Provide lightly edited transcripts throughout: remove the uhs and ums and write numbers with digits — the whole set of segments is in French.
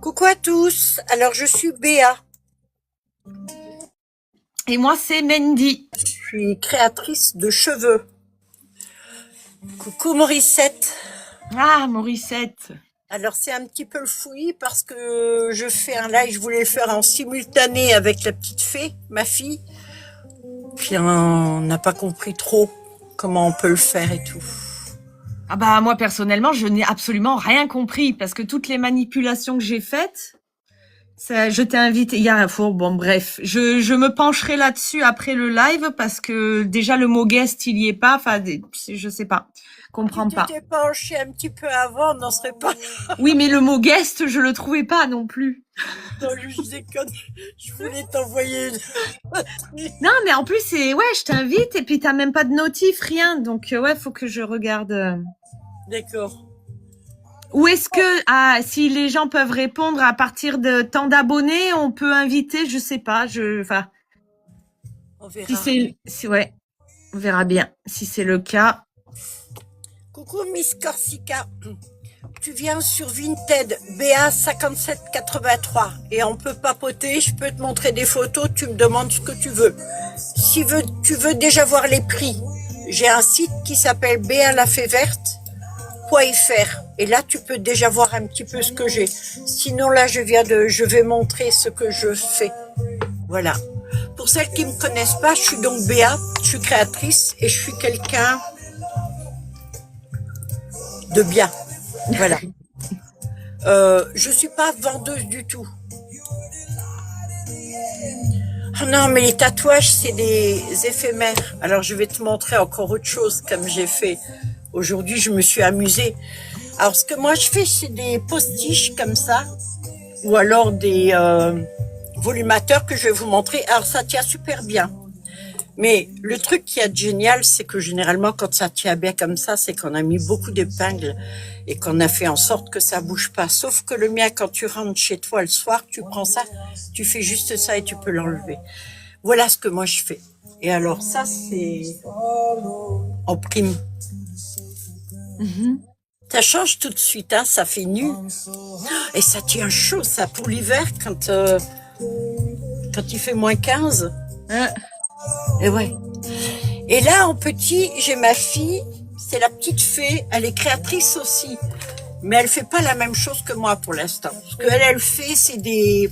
Coucou à tous, alors je suis Béa. Et moi, c'est Mandy. Je suis créatrice de cheveux. Coucou Morissette. Ah, Morissette. Alors c'est un petit peu le fouillis parce que je fais un live, je voulais le faire en simultané avec la petite fée, ma fille. Puis on n'a pas compris trop comment on peut le faire et tout. Ah bah moi, personnellement, je n'ai absolument rien compris parce que toutes les manipulations que j'ai faites, ça, je t'ai invité. Il y a un four. Bon, bref, je me pencherai là-dessus après le live parce que déjà le mot guest, il y est pas. Enfin, je sais pas, comprends pas. Tu t'es penché un petit peu avant, on n'en serait pas. Oui, mais le mot guest, je le trouvais pas non plus. Non, je déconne. Je voulais t'envoyer. Non, mais en plus, c'est ouais, je t'invite et puis t'as même pas de notif, rien. Donc ouais, faut que je regarde. D'accord. Ou est-ce que si les gens peuvent répondre à partir de tant d'abonnés, on peut inviter, je sais pas, enfin, On verra. Ouais, on verra bien si c'est le cas. Coucou Miss Corsica. Tu viens sur Vinted BA 5783 et on peut papoter, je peux te montrer des photos, tu me demandes ce que tu veux. Si tu veux déjà voir les prix, j'ai un site qui s'appelle BA-la-fée-verte.fr et là tu peux déjà voir un petit peu ce que j'ai. Sinon là je vais montrer ce que je fais. Voilà. Pour celles qui me connaissent pas, je suis donc Béa, je suis créatrice et je suis quelqu'un de bien. Voilà. Je suis pas vendeuse du tout. Oh non, mais les tatouages, c'est des éphémères. Alors, je vais te montrer encore autre chose comme j'ai fait. Aujourd'hui, je me suis amusée. Alors, ce que moi, je fais, c'est des postiches comme ça. Ou alors des volumateurs que je vais vous montrer. Alors, ça tient super bien. Mais le truc qui est génial, c'est que généralement, quand ça tient bien comme ça, c'est qu'on a mis beaucoup d'épingles et qu'on a fait en sorte que ça bouge pas. Sauf que le mien, quand tu rentres chez toi le soir, tu prends ça, tu fais juste ça et tu peux l'enlever. Voilà ce que moi je fais. Et alors ça, c'est en prime. Ça change tout de suite, hein, ça fait nu. Et ça tient chaud, ça, pour l'hiver, quand il fait moins 15. Et ouais. Et là, en petit, j'ai ma fille, c'est la petite fée, elle est créatrice aussi. Mais elle fait pas la même chose que moi pour l'instant. Ce qu'elle fait, c'est des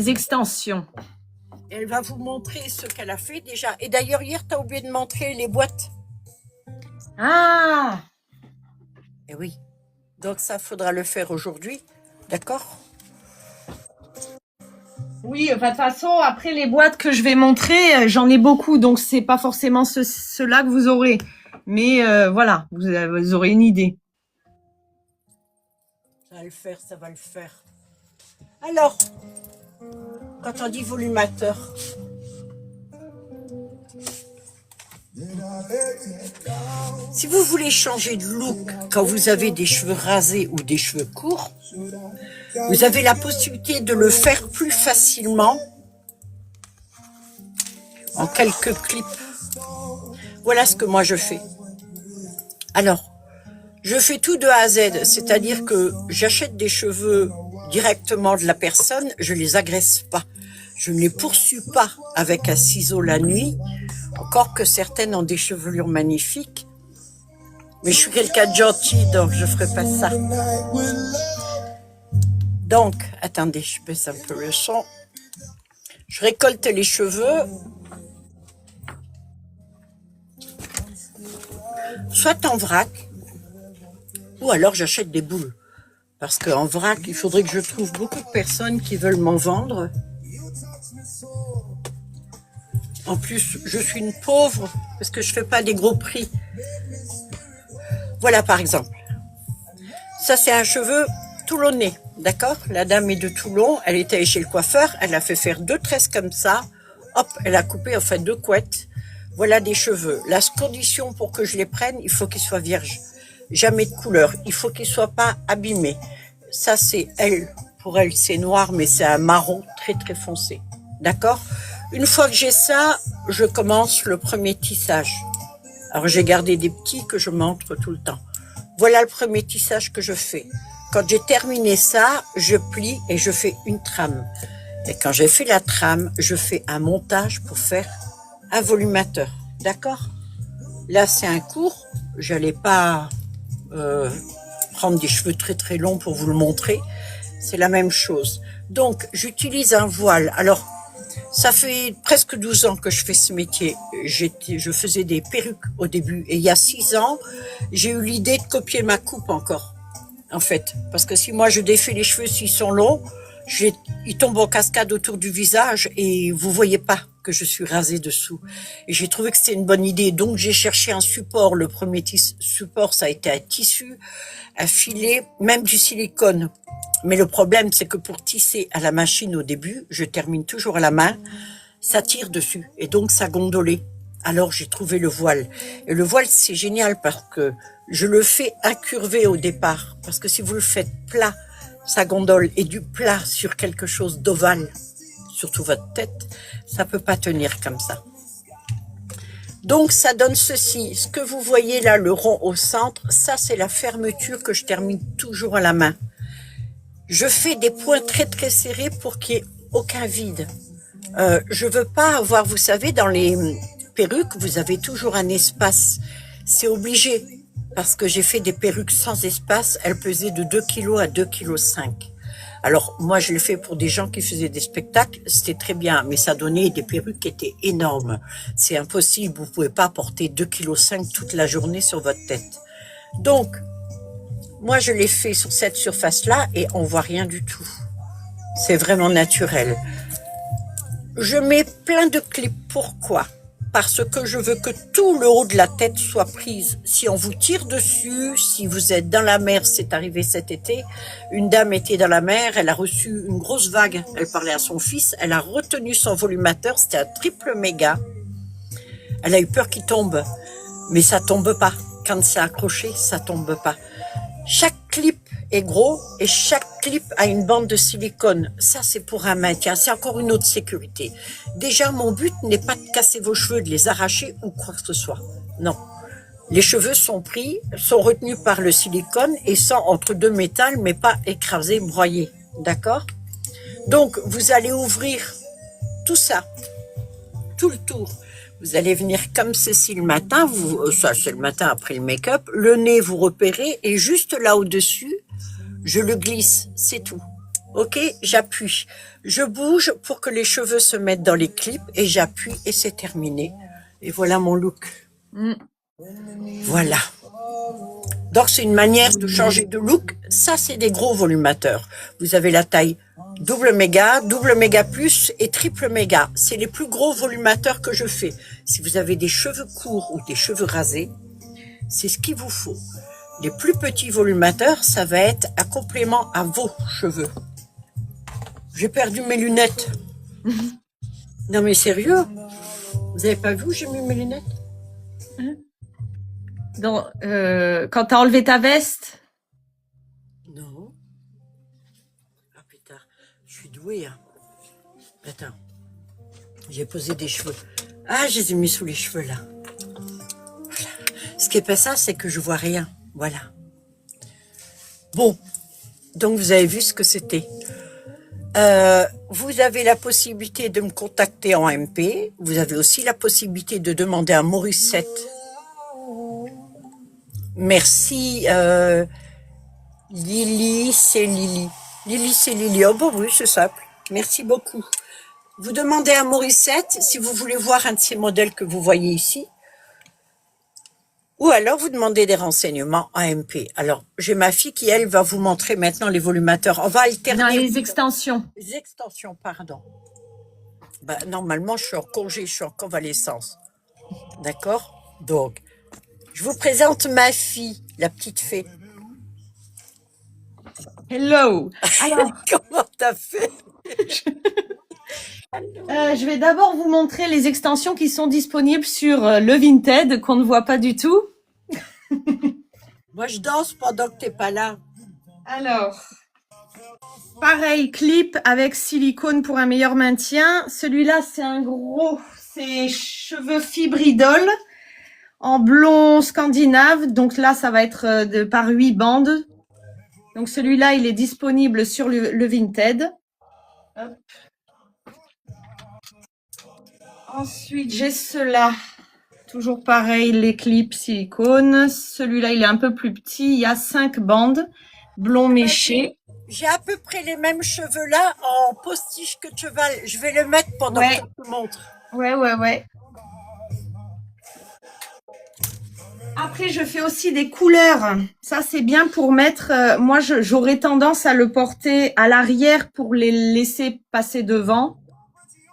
extensions. Elle va vous montrer ce qu'elle a fait déjà. Et d'ailleurs, hier, tu as oublié de montrer les boîtes. Ah! Eh oui. Donc ça, faudra le faire aujourd'hui. D'accord? Oui, enfin, de toute façon, après les boîtes que je vais montrer, j'en ai beaucoup, donc c'est pas forcément ceux-là que vous aurez. Mais voilà, vous aurez une idée. Ça va le faire, ça va le faire. Alors, quand on dit volumateur, si vous voulez changer de look quand vous avez des cheveux rasés ou des cheveux courts, vous avez la possibilité de le faire plus facilement en quelques clips. Voilà ce que moi je fais. Alors, je fais tout de A à Z, c'est-à-dire que j'achète des cheveux directement de la personne, je les agresse pas. Je ne les poursuis pas avec un ciseau la nuit, encore que certaines ont des chevelures magnifiques. Mais je suis quelqu'un de gentil, donc je ferai pas ça. Donc, attendez, je baisse un peu le son. Je récolte les cheveux. Soit en vrac, ou alors j'achète des boules. Parce qu'en vrac, il faudrait que je trouve beaucoup de personnes qui veulent m'en vendre. En plus, je suis une pauvre, parce que je fais pas des gros prix. Voilà, par exemple. Ça, c'est un cheveu toulonnais, d'accord? La dame est de Toulon, elle est allée chez le coiffeur, elle a fait faire 2 tresses comme ça. Hop, elle a coupé, enfin 2 couettes. Voilà des cheveux. La condition pour que je les prenne, il faut qu'ils soient vierges. Jamais de couleur. Il faut qu'ils soient pas abîmés. Ça, c'est elle. Pour elle, c'est noir, mais c'est un marron très, très foncé. D'accord? Une fois que j'ai ça, je commence le premier tissage. Alors j'ai gardé des petits que je montre tout le temps. Voilà le premier tissage que je fais. Quand j'ai terminé ça, je plie et je fais une trame. Et quand j'ai fait la trame, je fais un montage pour faire un volumateur. D'accord? Là, c'est un cours. J'allais pas prendre des cheveux très très longs pour vous le montrer. C'est la même chose. Donc, j'utilise un voile. Alors, ça fait presque 12 ans que je fais ce métier. Je faisais des perruques au début. Et il y a 6 ans, j'ai eu l'idée de copier ma coupe encore. En fait. Parce que si moi je défais les cheveux s'ils sont longs, ils tombent en cascade autour du visage et vous voyez pas que je suis rasée dessous. Et j'ai trouvé que c'était une bonne idée. Donc j'ai cherché un support. Le premier support, ça a été un tissu, un filet, même du silicone. Mais le problème, c'est que pour tisser à la machine au début, je termine toujours à la main, ça tire dessus et donc ça gondolait. Alors j'ai trouvé le voile. Et le voile, c'est génial parce que je le fais incurvé au départ. Parce que si vous le faites plat, ça gondole. Et du plat sur quelque chose d'ovale, surtout votre tête, ça peut pas tenir comme ça. Donc ça donne ceci. Ce que vous voyez là, le rond au centre, ça c'est la fermeture que je termine toujours à la main. Je fais des points très très serrés pour qu'il n'y ait aucun vide. Je veux pas avoir, vous savez, dans les perruques, vous avez toujours un espace. C'est obligé, parce que j'ai fait des perruques sans espace, elles pesaient de 2 kg à 2,5 kg. Alors, moi, je l'ai fait pour des gens qui faisaient des spectacles, c'était très bien, mais ça donnait des perruques qui étaient énormes. C'est impossible, vous pouvez pas porter 2,5 kg toute la journée sur votre tête. Donc, moi, je l'ai fait sur cette surface-là et on voit rien du tout. C'est vraiment naturel. Je mets plein de clips. Pourquoi? Parce que je veux que tout le haut de la tête soit prise. Si on vous tire dessus, si vous êtes dans la mer, c'est arrivé cet été, une dame était dans la mer, elle a reçu une grosse vague, elle parlait à son fils, elle a retenu son volumateur, c'était un triple méga. Elle a eu peur qu'il tombe, mais ça tombe pas. Quand c'est accroché, ça tombe pas. Chaque clip est gros et chaque clip a une bande de silicone. Ça, c'est pour un maintien. C'est encore une autre sécurité. Déjà, mon but n'est pas de casser vos cheveux, de les arracher ou quoi que ce soit. Non. Les cheveux sont pris, sont retenus par le silicone et sont entre deux métals, mais pas écrasés, broyés. D'accord? Donc, vous allez ouvrir tout ça, tout le tour. Vous allez venir comme ceci le matin, ça c'est le matin après le make-up, le nez vous repérez et juste là au-dessus, je le glisse, c'est tout. Ok, j'appuie. Je bouge pour que les cheveux se mettent dans les clips et j'appuie et c'est terminé. Et voilà mon look. Voilà. Donc c'est une manière de changer de look. Ça c'est des gros volumateurs. Vous avez la taille double méga plus et triple méga. C'est les plus gros volumateurs que je fais. Si vous avez des cheveux courts ou des cheveux rasés, c'est ce qu'il vous faut. Les plus petits volumateurs, ça va être un complément à vos cheveux. J'ai perdu mes lunettes. Non mais sérieux? Vous avez pas vu où j'ai mis mes lunettes? Quand t'as enlevé ta veste? Non. Ah putain, je suis douée. Hein. Attends. J'ai posé des cheveux. Ah, je les ai mis sous les cheveux là. Voilà. Ce qui est pas ça, c'est que je vois rien. Voilà. Bon. Donc vous avez vu ce que c'était. Vous avez la possibilité de me contacter en MP. Vous avez aussi la possibilité de demander à Morissette. Merci. Lily, c'est Lily. Lily, c'est Lily. Oh bon, oui, c'est simple. Merci beaucoup. Vous demandez à Morissette si vous voulez voir un de ces modèles que vous voyez ici. Ou alors vous demandez des renseignements en MP. Alors, j'ai ma fille qui, elle, va vous montrer maintenant les volumateurs. On va alterner. Dans les extensions. Les extensions, pardon. Bah, normalement, je suis en congé, je suis en convalescence. D'accord? Donc, je vous présente ma fille, la petite fée. Hello. Alors, Comment t'as fait? je vais d'abord vous montrer les extensions qui sont disponibles sur le Vinted, qu'on ne voit pas du tout. Moi, je danse pendant que t'es pas là. Alors, Pareil, clip avec silicone pour un meilleur maintien. Celui-là, c'est un gros, c'est cheveux fibridol en blond scandinave. Donc là, ça va être par 8 bandes. Donc celui-là, il est disponible sur le Vinted. Hop. Ensuite, j'ai ceux-là. Toujours pareil, les clips silicone. Celui-là, il est un peu plus petit. Il y a 5 bandes, blond méché. J'ai à peu près les mêmes cheveux là en postiche que cheval. Je vais le mettre pendant que je te montre. Ouais. Après, je fais aussi des couleurs. Ça, c'est bien pour mettre... moi, j'aurais tendance à le porter à l'arrière pour les laisser passer devant.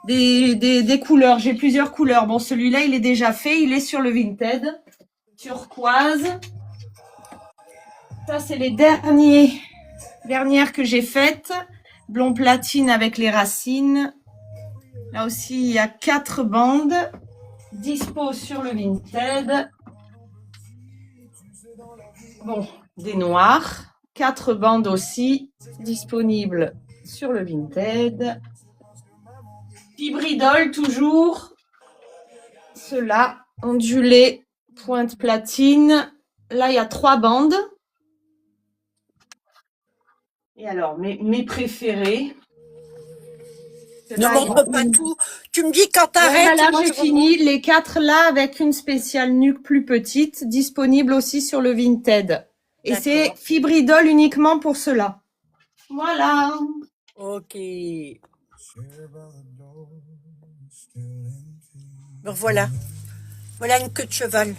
Des couleurs. J'ai plusieurs couleurs. Bon, celui-là, il est déjà fait. Il est sur le Vinted. Turquoise. Ça, c'est les dernières que j'ai faites. Blond platine avec les racines. Là aussi, il y a 4 bandes. Dispo sur le Vinted. Bon, des noirs. 4 bandes aussi. Disponibles sur le Vinted. Fibridol toujours. Ceux-là, ondulé, pointe platine. Là, il y a 3 bandes. Et alors, mes préférés. Ne montre pas tout. Tu me dis quand t'arrêtes. Là, j'ai fini. Les 4 là avec une spéciale nuque plus petite, disponible aussi sur le Vinted. Et c'est fibridol uniquement pour cela. Voilà. Ok. Donc voilà. Voilà une queue de cheval.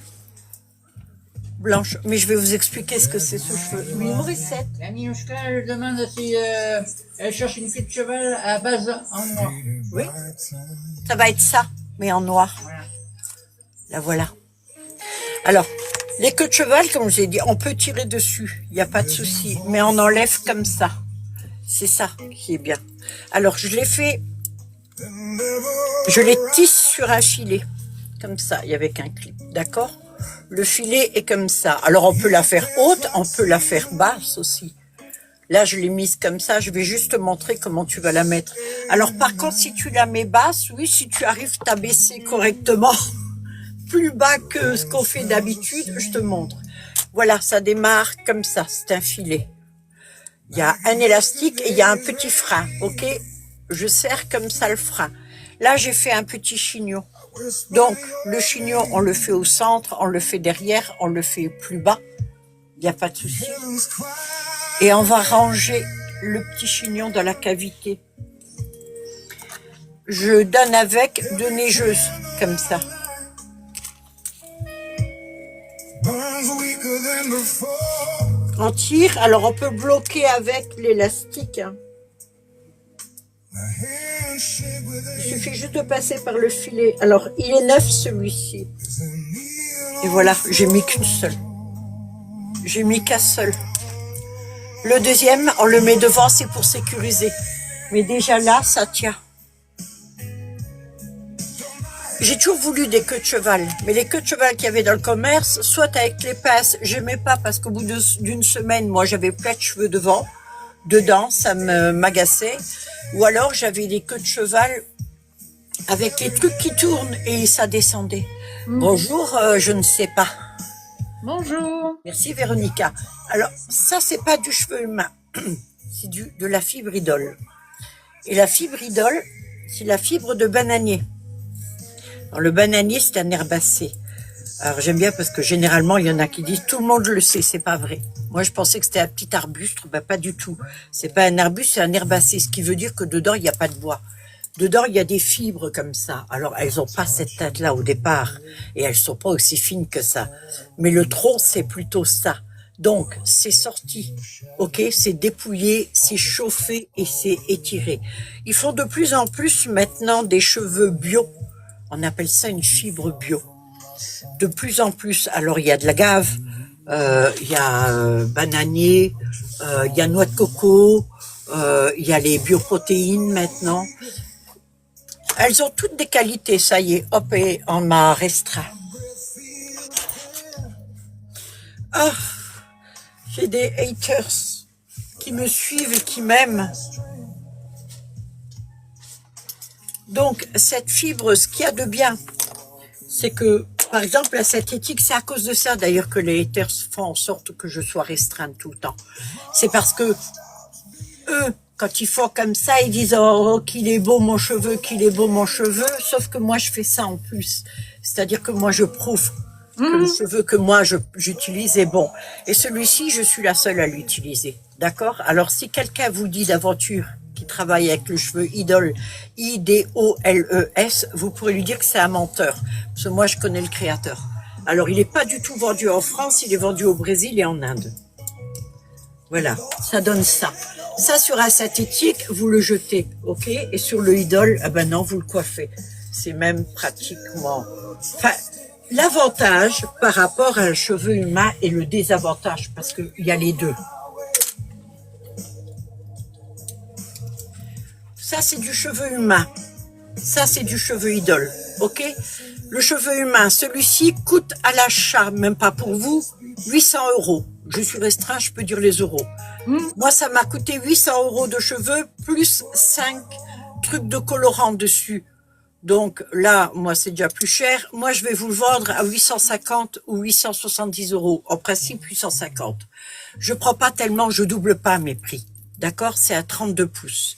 Blanche. Mais je vais vous expliquer ce que c'est ce cheveu. Oui, Morissette. La Niouchka, je demande si elle cherche une queue de cheval à base en noir. Oui. Ça va être ça, mais en noir. Voilà. Là, voilà. Alors, les queues de cheval, comme je l'ai dit, on peut tirer dessus. Il n'y a pas de souci. Mais on enlève comme ça. C'est ça qui est bien. Alors, je les fais... Je les tisse sur un filet. Comme ça, et avec un clip. D'accord ? Le filet est comme ça. Alors, on peut la faire haute, on peut la faire basse aussi. Là, je l'ai mise comme ça. Je vais juste te montrer comment tu vas la mettre. Alors, par contre, si tu la mets basse, oui, si tu arrives à baisser correctement, plus bas que ce qu'on fait d'habitude, je te montre. Voilà, ça démarre comme ça. C'est un filet. Il y a un élastique et il y a un petit frein, ok ? Je serre comme ça le frein. Là, j'ai fait un petit chignon. Donc, le chignon, on le fait au centre, on le fait derrière, on le fait plus bas. Il n'y a pas de souci. Et on va ranger le petit chignon dans la cavité. Je donne avec de neigeuse, comme ça. On tire, alors on peut bloquer avec l'élastique. Hein. Il suffit juste de passer par le filet. Alors, il est neuf celui-ci. Et voilà, j'ai mis qu'une seule. J'ai mis qu'un seul. Le deuxième, on le met devant, c'est pour sécuriser. Mais déjà là, ça tient. J'ai toujours voulu des queues de cheval. Mais les queues de cheval qu'il y avait dans le commerce, soit avec les pinces, j'aimais pas parce qu'au bout d'une semaine, moi, j'avais plein de cheveux dedans, ça m'agaçait. Ou alors, j'avais des queues de cheval avec les trucs qui tournent et ça descendait. Bonjour, je ne sais pas. Bonjour. Merci Véronica. Alors, ça, c'est pas du cheveu humain. C'est de la fibridol. Et la fibridol, c'est la fibre de bananier. Alors, le bananier, c'est un herbacé. Alors, j'aime bien parce que généralement, il y en a qui disent, tout le monde le sait, c'est pas vrai. Moi, je pensais que c'était un petit arbuste. Ben, pas du tout. C'est pas un arbuste, c'est un herbacé. Ce qui veut dire que dedans, il n'y a pas de bois. Dedans, il y a des fibres comme ça. Alors, elles ont pas cette teinte-là au départ. Et elles sont pas aussi fines que ça. Mais le tronc, c'est plutôt ça. Donc, c'est sorti. Ok, c'est dépouillé, c'est chauffé et c'est étiré. Ils font de plus en plus maintenant des cheveux bio. On appelle ça une fibre bio. De plus en plus. Alors, il y a de l'agave, il y a bananier, il y a noix de coco, il y a les bioprotéines maintenant. Elles ont toutes des qualités, ça y est, hop, et on m'a restreint. Ah, j'ai des haters qui me suivent et qui m'aiment. Donc, cette fibre, ce qu'il y a de bien, c'est que, par exemple, la synthétique, c'est à cause de ça, d'ailleurs, que les haters font en sorte que je sois restreinte tout le temps. C'est parce que eux, quand ils font comme ça, ils disent oh qu'il est beau mon cheveu, qu'il est beau mon cheveu. Sauf que moi je fais ça en plus, c'est-à-dire que moi je prouve que le cheveu que moi j'utilise est bon. Et celui-ci, je suis la seule à l'utiliser, d'accord? Alors si quelqu'un vous dit d'aventure qui travaille avec le cheveu Idol, I-D-O-L-E-S, vous pourrez lui dire que c'est un menteur, parce que moi je connais le créateur. Alors il n'est pas du tout vendu en France, il est vendu au Brésil et en Inde. Voilà, ça donne ça. Ça, sur un synthétique, vous le jetez, ok? Et sur le Idol, ah ben non, vous le coiffez. C'est même pratiquement... Enfin, l'avantage par rapport à un cheveu humain et le désavantage, parce qu'il y a les deux. Ça, c'est du cheveu humain. Ça, c'est du cheveu Idol, ok? Le cheveu humain, celui-ci coûte à l'achat, même pas pour vous, 800 €. Je suis restreint, je peux dire les euros. Moi, ça m'a coûté 800 € de cheveux, plus 5 trucs de colorant dessus. Donc là, moi, c'est déjà plus cher. Moi, je vais vous le vendre à 850 ou 870 €. En principe, 850. Je prends pas tellement, je double pas mes prix. D'accord? C'est à 32 pouces.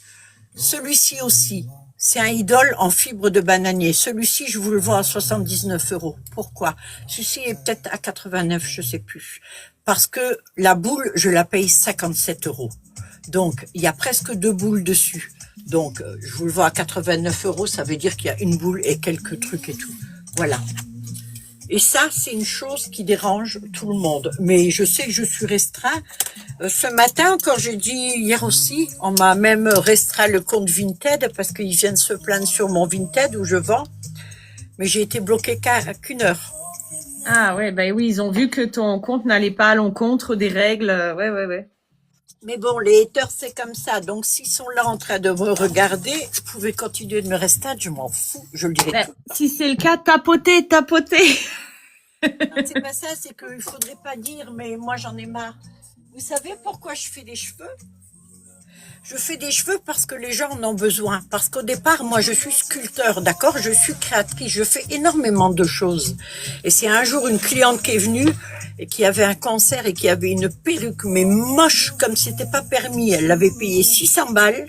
Celui-ci aussi, c'est un Idol en fibre de bananier. Celui-ci, je vous le vends à 79 €. Pourquoi? Celui-ci est peut-être à 89, je sais plus. Parce que la boule, je la paye 57 €. Donc, il y a presque 2 boules dessus. Donc, je vous le vends à 89 €, ça veut dire qu'il y a une boule et quelques trucs et tout. Voilà. Et ça, c'est une chose qui dérange tout le monde. Mais je sais que je suis restreint. Ce matin, encore, j'ai dit, hier aussi, on m'a même restreint le compte Vinted parce qu'ils viennent se plaindre sur mon Vinted où je vends. Mais j'ai été bloquée qu'une heure. Ah ouais, bah oui, ils ont vu que ton compte n'allait pas à l'encontre des règles. Ouais. Mais bon, les haters, c'est comme ça. Donc, s'ils sont là en train de me regarder, vous pouvez continuer de me restreindre, je m'en fous, je le dirai. Ben, si c'est le cas, tapotez. Non, c'est pas ça, c'est qu'il faudrait pas dire, mais moi j'en ai marre. Vous savez pourquoi je fais des cheveux? Je fais des cheveux parce que les gens en ont besoin. Parce qu'au départ, moi, je suis sculpteur, d'accord? Je suis créatrice. Je fais énormément de choses. Et c'est un jour une cliente qui est venue et qui avait un cancer et qui avait une perruque, mais moche, comme c'était pas permis. Elle l'avait payé 600 balles.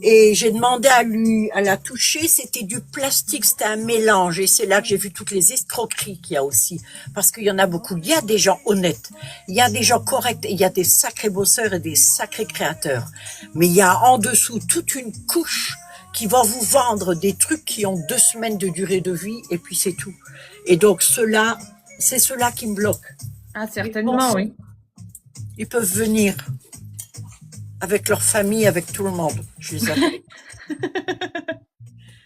Et j'ai demandé à la toucher, c'était du plastique, c'était un mélange. Et c'est là que j'ai vu toutes les escroqueries qu'il y a aussi. Parce qu'il y en a beaucoup. Il y a des gens honnêtes, il y a des gens corrects, et il y a des sacrés bosseurs et des sacrés créateurs. Mais il y a en dessous toute une couche qui va vous vendre des trucs qui ont 2 semaines de durée de vie, et puis c'est tout. Et donc ceux-là, c'est ceux-là qui me bloquent. Ah, certainement, oui. Ils peuvent venir avec leur famille, avec tout le monde. Je les appelle.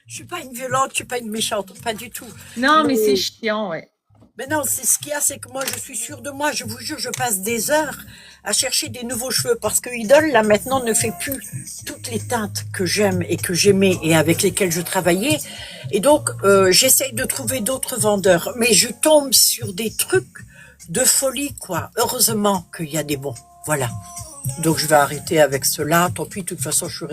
Je suis pas une violente, je suis pas une méchante, pas du tout. Non, mais c'est chiant, ouais. Mais non, c'est ce qu'il y a, c'est que moi, je suis sûre de moi. Je vous jure, je passe des heures à chercher des nouveaux cheveux parce que Idol, là, maintenant, ne fait plus toutes les teintes que j'aime et que j'aimais et avec lesquelles je travaillais. Et donc, j'essaye de trouver d'autres vendeurs. Mais je tombe sur des trucs de folie, quoi. Heureusement qu'il y a des bons. Voilà. Donc, je vais arrêter avec cela. Tant pis, de toute façon, je suis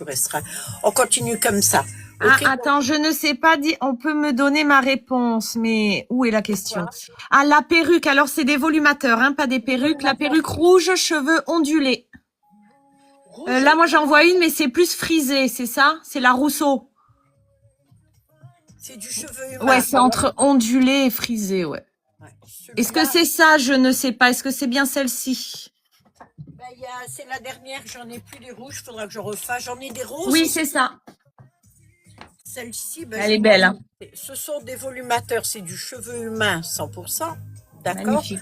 restreint. On continue comme ça. Okay. Ah, attends, je ne sais pas dire. On peut me donner ma réponse, mais où est la question? Ah, la perruque. Alors, c'est des volumateurs, hein, pas des perruques. La perruque rouge, cheveux ondulés. Là, moi, j'en vois une, mais c'est plus frisé, c'est ça? C'est la Rousseau. C'est du cheveu humain. Ouais, c'est entre ondulé et frisé, ouais. Est-ce que c'est ça? Je ne sais pas. Est-ce que c'est bien celle-ci? Ben, c'est la dernière, j'en ai plus des rouges, il faudra que je refasse. J'en ai des roses. Oui, c'est ça. Celle-ci, ben, elle est belle. Hein. Ce sont des volumateurs, c'est du cheveu humain 100%. D'accord. Magnifique.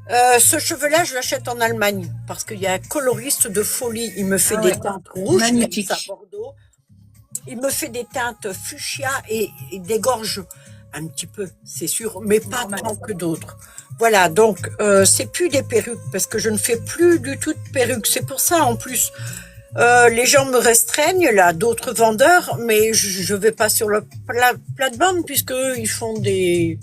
Ce cheveu-là, je l'achète en Allemagne parce qu'il y a un coloriste de folie. Il me fait des teintes rouges, magnifique. Comme ça, Bordeaux. Il me fait des teintes fuchsia et des gorges un petit peu, c'est sûr, mais pas tant que d'autres. Voilà, donc c'est plus des perruques parce que je ne fais plus du tout de perruques. C'est pour ça en plus. Les gens me restreignent là, d'autres vendeurs, mais je vais pas sur le plate-bande puisque ils font des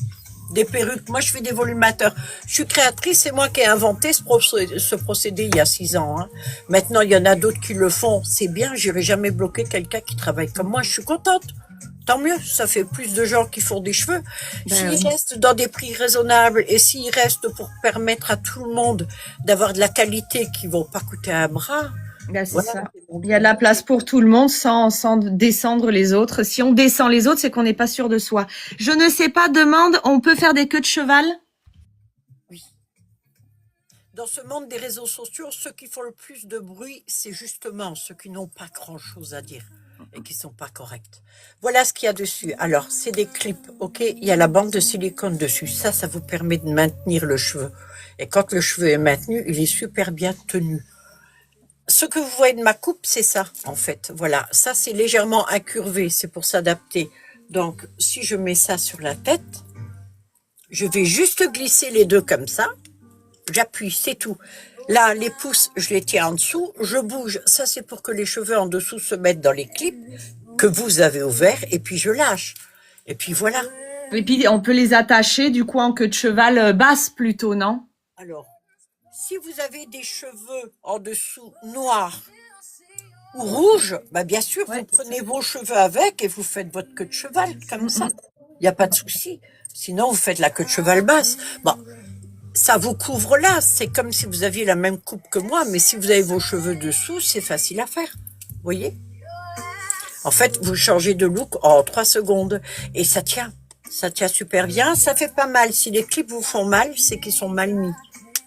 Des perruques. Moi, je fais des volumateurs. Je suis créatrice, c'est moi qui ai inventé ce procédé il y a 6 ans. Hein. Maintenant, il y en a d'autres qui le font. C'est bien, j'irai jamais bloquer quelqu'un qui travaille comme moi. Je suis contente. Tant mieux, ça fait plus de gens qui font des cheveux. S'ils oui. restent dans des prix raisonnables et s'ils restent pour permettre à tout le monde d'avoir de la qualité qui ne vont pas coûter un bras, Là, c'est voilà. ça. Il y a de la place pour tout le monde sans descendre les autres. Si on descend les autres, c'est qu'on n'est pas sûr de soi. Je ne sais pas, demande, on peut faire des queues de cheval? Oui. Dans ce monde des réseaux sociaux, ceux qui font le plus de bruit, c'est justement ceux qui n'ont pas grand-chose à dire et qui sont pas corrects. Voilà ce qu'il y a dessus. Alors, c'est des clips, ok? Il y a la bande de silicone dessus. Ça vous permet de maintenir le cheveu. Et quand le cheveu est maintenu, il est super bien tenu. Ce que vous voyez de ma coupe, c'est ça, en fait. Voilà, ça, c'est légèrement incurvé, c'est pour s'adapter. Donc, si je mets ça sur la tête, je vais juste glisser les deux comme ça. J'appuie, c'est tout. Là, les pouces, je les tiens en dessous, je bouge. Ça, c'est pour que les cheveux en dessous se mettent dans les clips que vous avez ouverts, et puis je lâche. Et puis voilà. Et puis, on peut les attacher, du coup, en queue de cheval basse plutôt, non? Alors, si vous avez des cheveux en dessous noirs ou rouges, bah bien sûr, vous prenez vos cheveux avec et vous faites votre queue de cheval, comme ça. Il n'y a pas de souci. Sinon, vous faites la queue de cheval basse. Bon, ça vous couvre là. C'est comme si vous aviez la même coupe que moi, mais si vous avez vos cheveux dessous, c'est facile à faire. Vous voyez? En fait, vous changez de look en 3 secondes et ça tient. Ça tient super bien. Ça fait pas mal. Si les clips vous font mal, c'est qu'ils sont mal mis.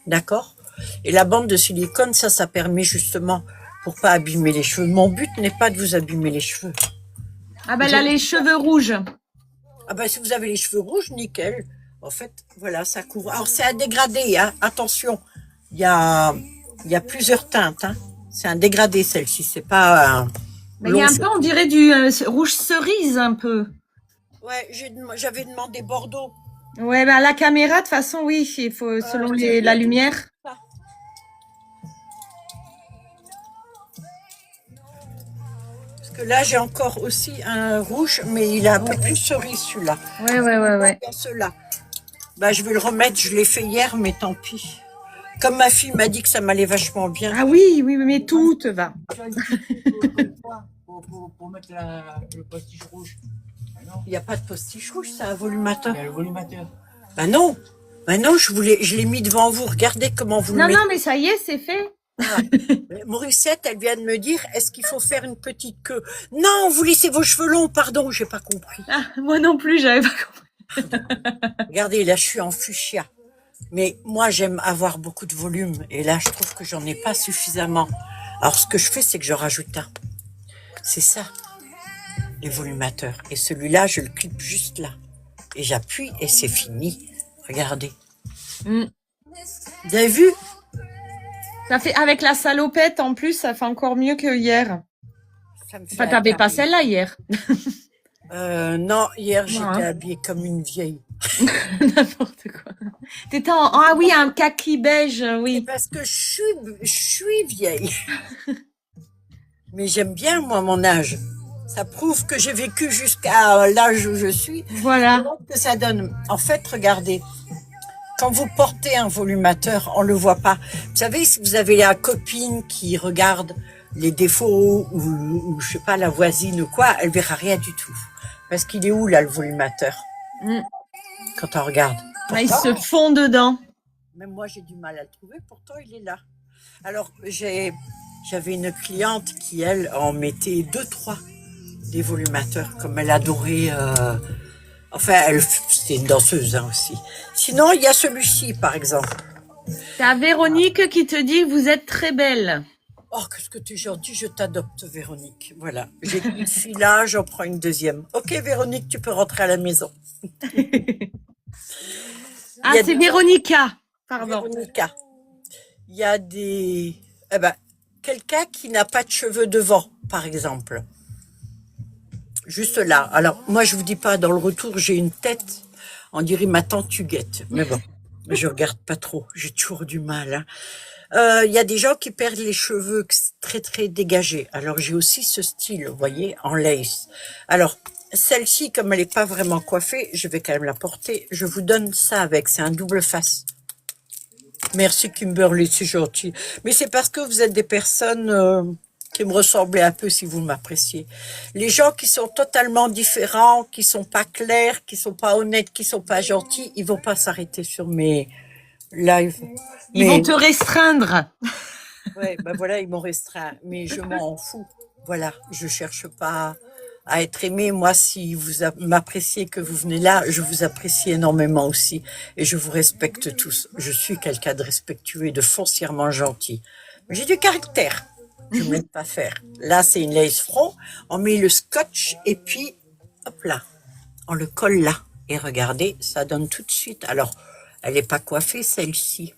D'accord? Et la bande de silicone, ça permet justement pour pas abîmer les cheveux. Mon but n'est pas de vous abîmer les cheveux. Ah ben là, les cheveux rouges. Ah ben si vous avez les cheveux rouges, nickel. En fait, voilà, ça couvre. Alors c'est un dégradé, hein. Attention, il y a plusieurs teintes. Hein. C'est un dégradé celle-ci, c'est pas un. Mais il y a un peu, on dirait du rouge cerise un peu. Ouais, j'avais demandé Bordeaux. Ouais, ben à la caméra, de toute façon, oui, il faut selon la lumière. Parce que là, j'ai encore aussi un rouge, mais il est un peu plus cerise celui-là. Ouais. Ceux-là. Bah, je vais le remettre, je l'ai fait hier, mais tant pis. Comme ma fille m'a dit que ça m'allait vachement bien. Ah oui, mais tout te va. Pour mettre le postiche rouge. Il n'y a pas de postiche rouge, c'est un volumateur. Il y a le volumateur. Bah non, je l'ai mis devant vous. Regardez comment vous le mettez. Non, mais ça y est, c'est fait. Ah. Mauricette, elle vient de me dire, est-ce qu'il faut faire une petite queue? Non, vous laissez vos cheveux longs, pardon, j'ai pas compris. Ah, moi non plus, j'avais pas compris. Regardez, là, je suis en fuchsia. Mais moi, j'aime avoir beaucoup de volume. Et là, je trouve que j'en ai pas suffisamment. Alors, ce que je fais, c'est que je rajoute un. C'est ça, les volumateurs. Et celui-là, je le clip juste là. Et j'appuie et c'est fini. Regardez. Vous avez vu? Ça fait, avec la salopette, en plus, ça fait encore mieux que hier. Enfin, t'avais pas celle-là hier. Non, hier, j'étais habillée comme une vieille. N'importe quoi. T'étais ah oui, un kaki beige, oui. C'est parce que je suis vieille. Mais j'aime bien, moi, mon âge. Ça prouve que j'ai vécu jusqu'à l'âge où je suis. Voilà. Que ça donne. En fait, regardez. Quand vous portez un volumateur, on le voit pas. Vous savez, si vous avez la copine qui regarde les défauts ou je sais pas, la voisine ou quoi, elle verra rien du tout. Parce qu'il est où, là, le volumateur? Quand on regarde. Pourtant, il se fond dedans. Même moi, j'ai du mal à le trouver. Pourtant, il est là. Alors, j'avais une cliente qui, elle, en mettait 2-3 des volumateurs, comme elle adorait. Enfin, c'était une danseuse hein, aussi. Sinon, il y a celui-ci, par exemple. T'as Véronique qui te dit « Vous êtes très belle ». Oh, qu'est-ce que tu es gentille, je t'adopte, Véronique. Voilà, j'ai une fille là, j'en prends une deuxième. Ok, Véronique, tu peux rentrer à la maison. Ah, c'est Véronica. Pardon. Véronica. Il y a des... Eh ben, quelqu'un qui n'a pas de cheveux devant, par exemple. Juste là. Alors, moi, je vous dis pas, dans le retour, j'ai une tête, on dirait ma tante Huguette. Mais bon, je regarde pas trop, j'ai toujours du mal. Hein. Il y a des gens qui perdent les cheveux très très dégagés. Alors j'ai aussi ce style, vous voyez, en lace. Alors celle-ci, comme elle n'est pas vraiment coiffée, je vais quand même la porter. Je vous donne ça avec, c'est un double face. Merci Kimberly, c'est gentil. Mais c'est parce que vous êtes des personnes qui me ressemblaient un peu si vous m'appréciez. Les gens qui sont totalement différents, qui sont pas clairs, qui sont pas honnêtes, qui sont pas gentils, ils vont pas s'arrêter sur mes lives. Ils vont te restreindre. Ouais, ben voilà, ils m'ont restreint, mais je m'en fous. Voilà, je cherche pas à être aimé. Moi, si vous m'appréciez, que vous venez là, je vous apprécie énormément aussi, et je vous respecte tous. Je suis quelqu'un de respectueux et de foncièrement gentil. J'ai du caractère. Je me laisse pas faire. Là, c'est une lace front. On met le scotch et puis, hop là, on le colle là. Et regardez, ça donne tout de suite. Alors, elle n'est pas coiffée, celle-ci.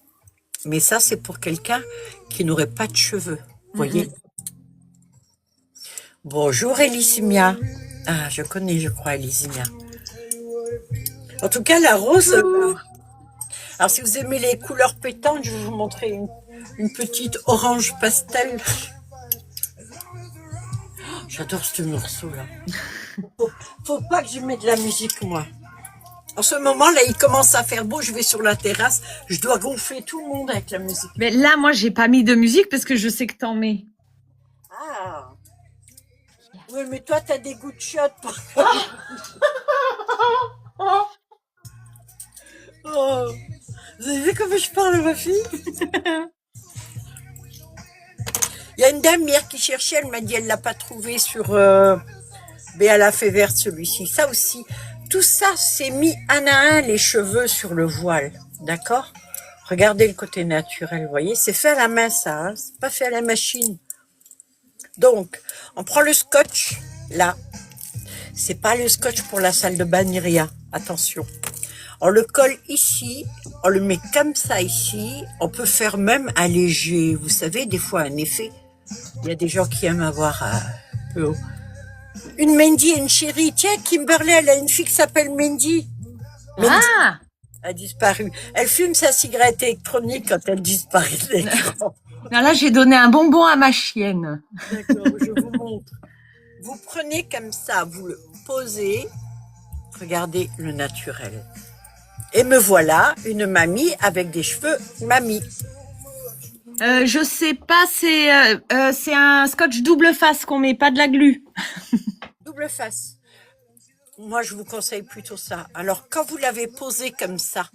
Mais ça, c'est pour quelqu'un qui n'aurait pas de cheveux. Vous voyez? Bonjour, Elisimia. Ah, je connais, je crois, Elisimia. En tout cas, la rose... Alors, si vous aimez les couleurs pétantes, je vais vous montrer une petite orange pastel. J'adore ce morceau-là. Faut pas que je mette de la musique, moi. En ce moment, là, il commence à faire beau. Je vais sur la terrasse. Je dois gonfler tout le monde avec la musique. Mais là, moi, j'ai pas mis de musique parce que je sais que t'en mets. Ah. Oui, mais toi, t'as des goûts de shot. Oh. Vous avez vu comment je parle, ma fille? Il y a une dame hier qui cherchait, elle m'a dit elle l'a pas trouvé sur... mais elle a fait verte celui-ci. Ça aussi, tout ça, c'est mis un à un les cheveux sur le voile. D'accord? Regardez le côté naturel, vous voyez? C'est fait à la main, ça. Hein, c'est pas fait à la machine. Donc, on prend le scotch, là. C'est pas le scotch pour la salle de bain ni rien. Attention. On le colle ici, on le met comme ça ici. On peut faire même un léger, vous savez, des fois un effet. Il y a des gens qui aiment avoir un peu haut. Une Mandy et une chérie. Tiens, Kimberly, elle a une fille qui s'appelle Mandy. Mandy a disparu. Elle fume sa cigarette électronique quand elle disparaît de l'écran. Là, j'ai donné un bonbon à ma chienne. D'accord, je vous montre. Vous prenez comme ça, vous le posez. Regardez le naturel. Et me voilà, une mamie avec des cheveux mamie. Je sais pas, c'est un scotch double face qu'on met, pas de la glu. Double face. Moi, je vous conseille plutôt ça. Alors, quand vous l'avez posé comme ça,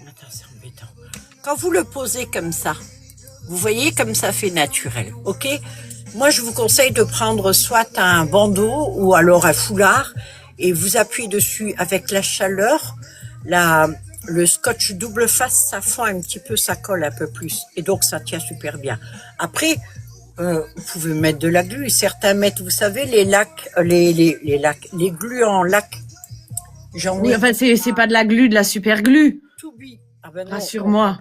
attends, c'est embêtant. Quand vous le posez comme ça, vous voyez comme ça fait naturel, ok? Moi, je vous conseille de prendre soit un bandeau ou alors un foulard et vous appuyez dessus avec la chaleur. Le scotch double face, ça fond un petit peu, ça colle un peu plus. Et donc, ça tient super bien. Après, vous pouvez mettre de la glu. Certains mettent, vous savez, les lacs, les glus en lac. J'en ai. Oui, enfin, c'est pas de la glu, de la super glu. To be. Ah ben non, rassure-moi.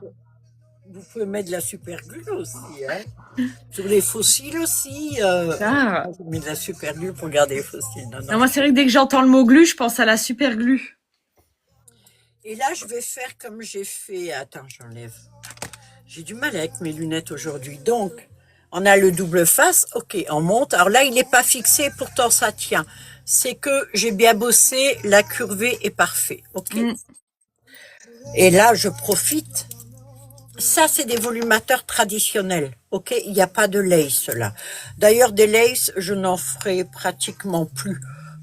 Vous pouvez mettre de la super glue aussi, hein. Sur les fossiles aussi. Vous mettez de la super glue pour garder les fossiles. Non. Moi, c'est vrai que dès que j'entends le mot glu, je pense à la super glu. Et là, je vais faire comme j'ai fait. Attends, j'enlève. J'ai du mal avec mes lunettes aujourd'hui. Donc, on a le double face. Ok, on monte. Alors là, il n'est pas fixé, pourtant ça tient. C'est que j'ai bien bossé, la curvée est parfait. Ok. Et là, je profite. Ça, c'est des volumateurs traditionnels. Ok, il n'y a pas de lace là. D'ailleurs, des laces, je n'en ferai pratiquement plus.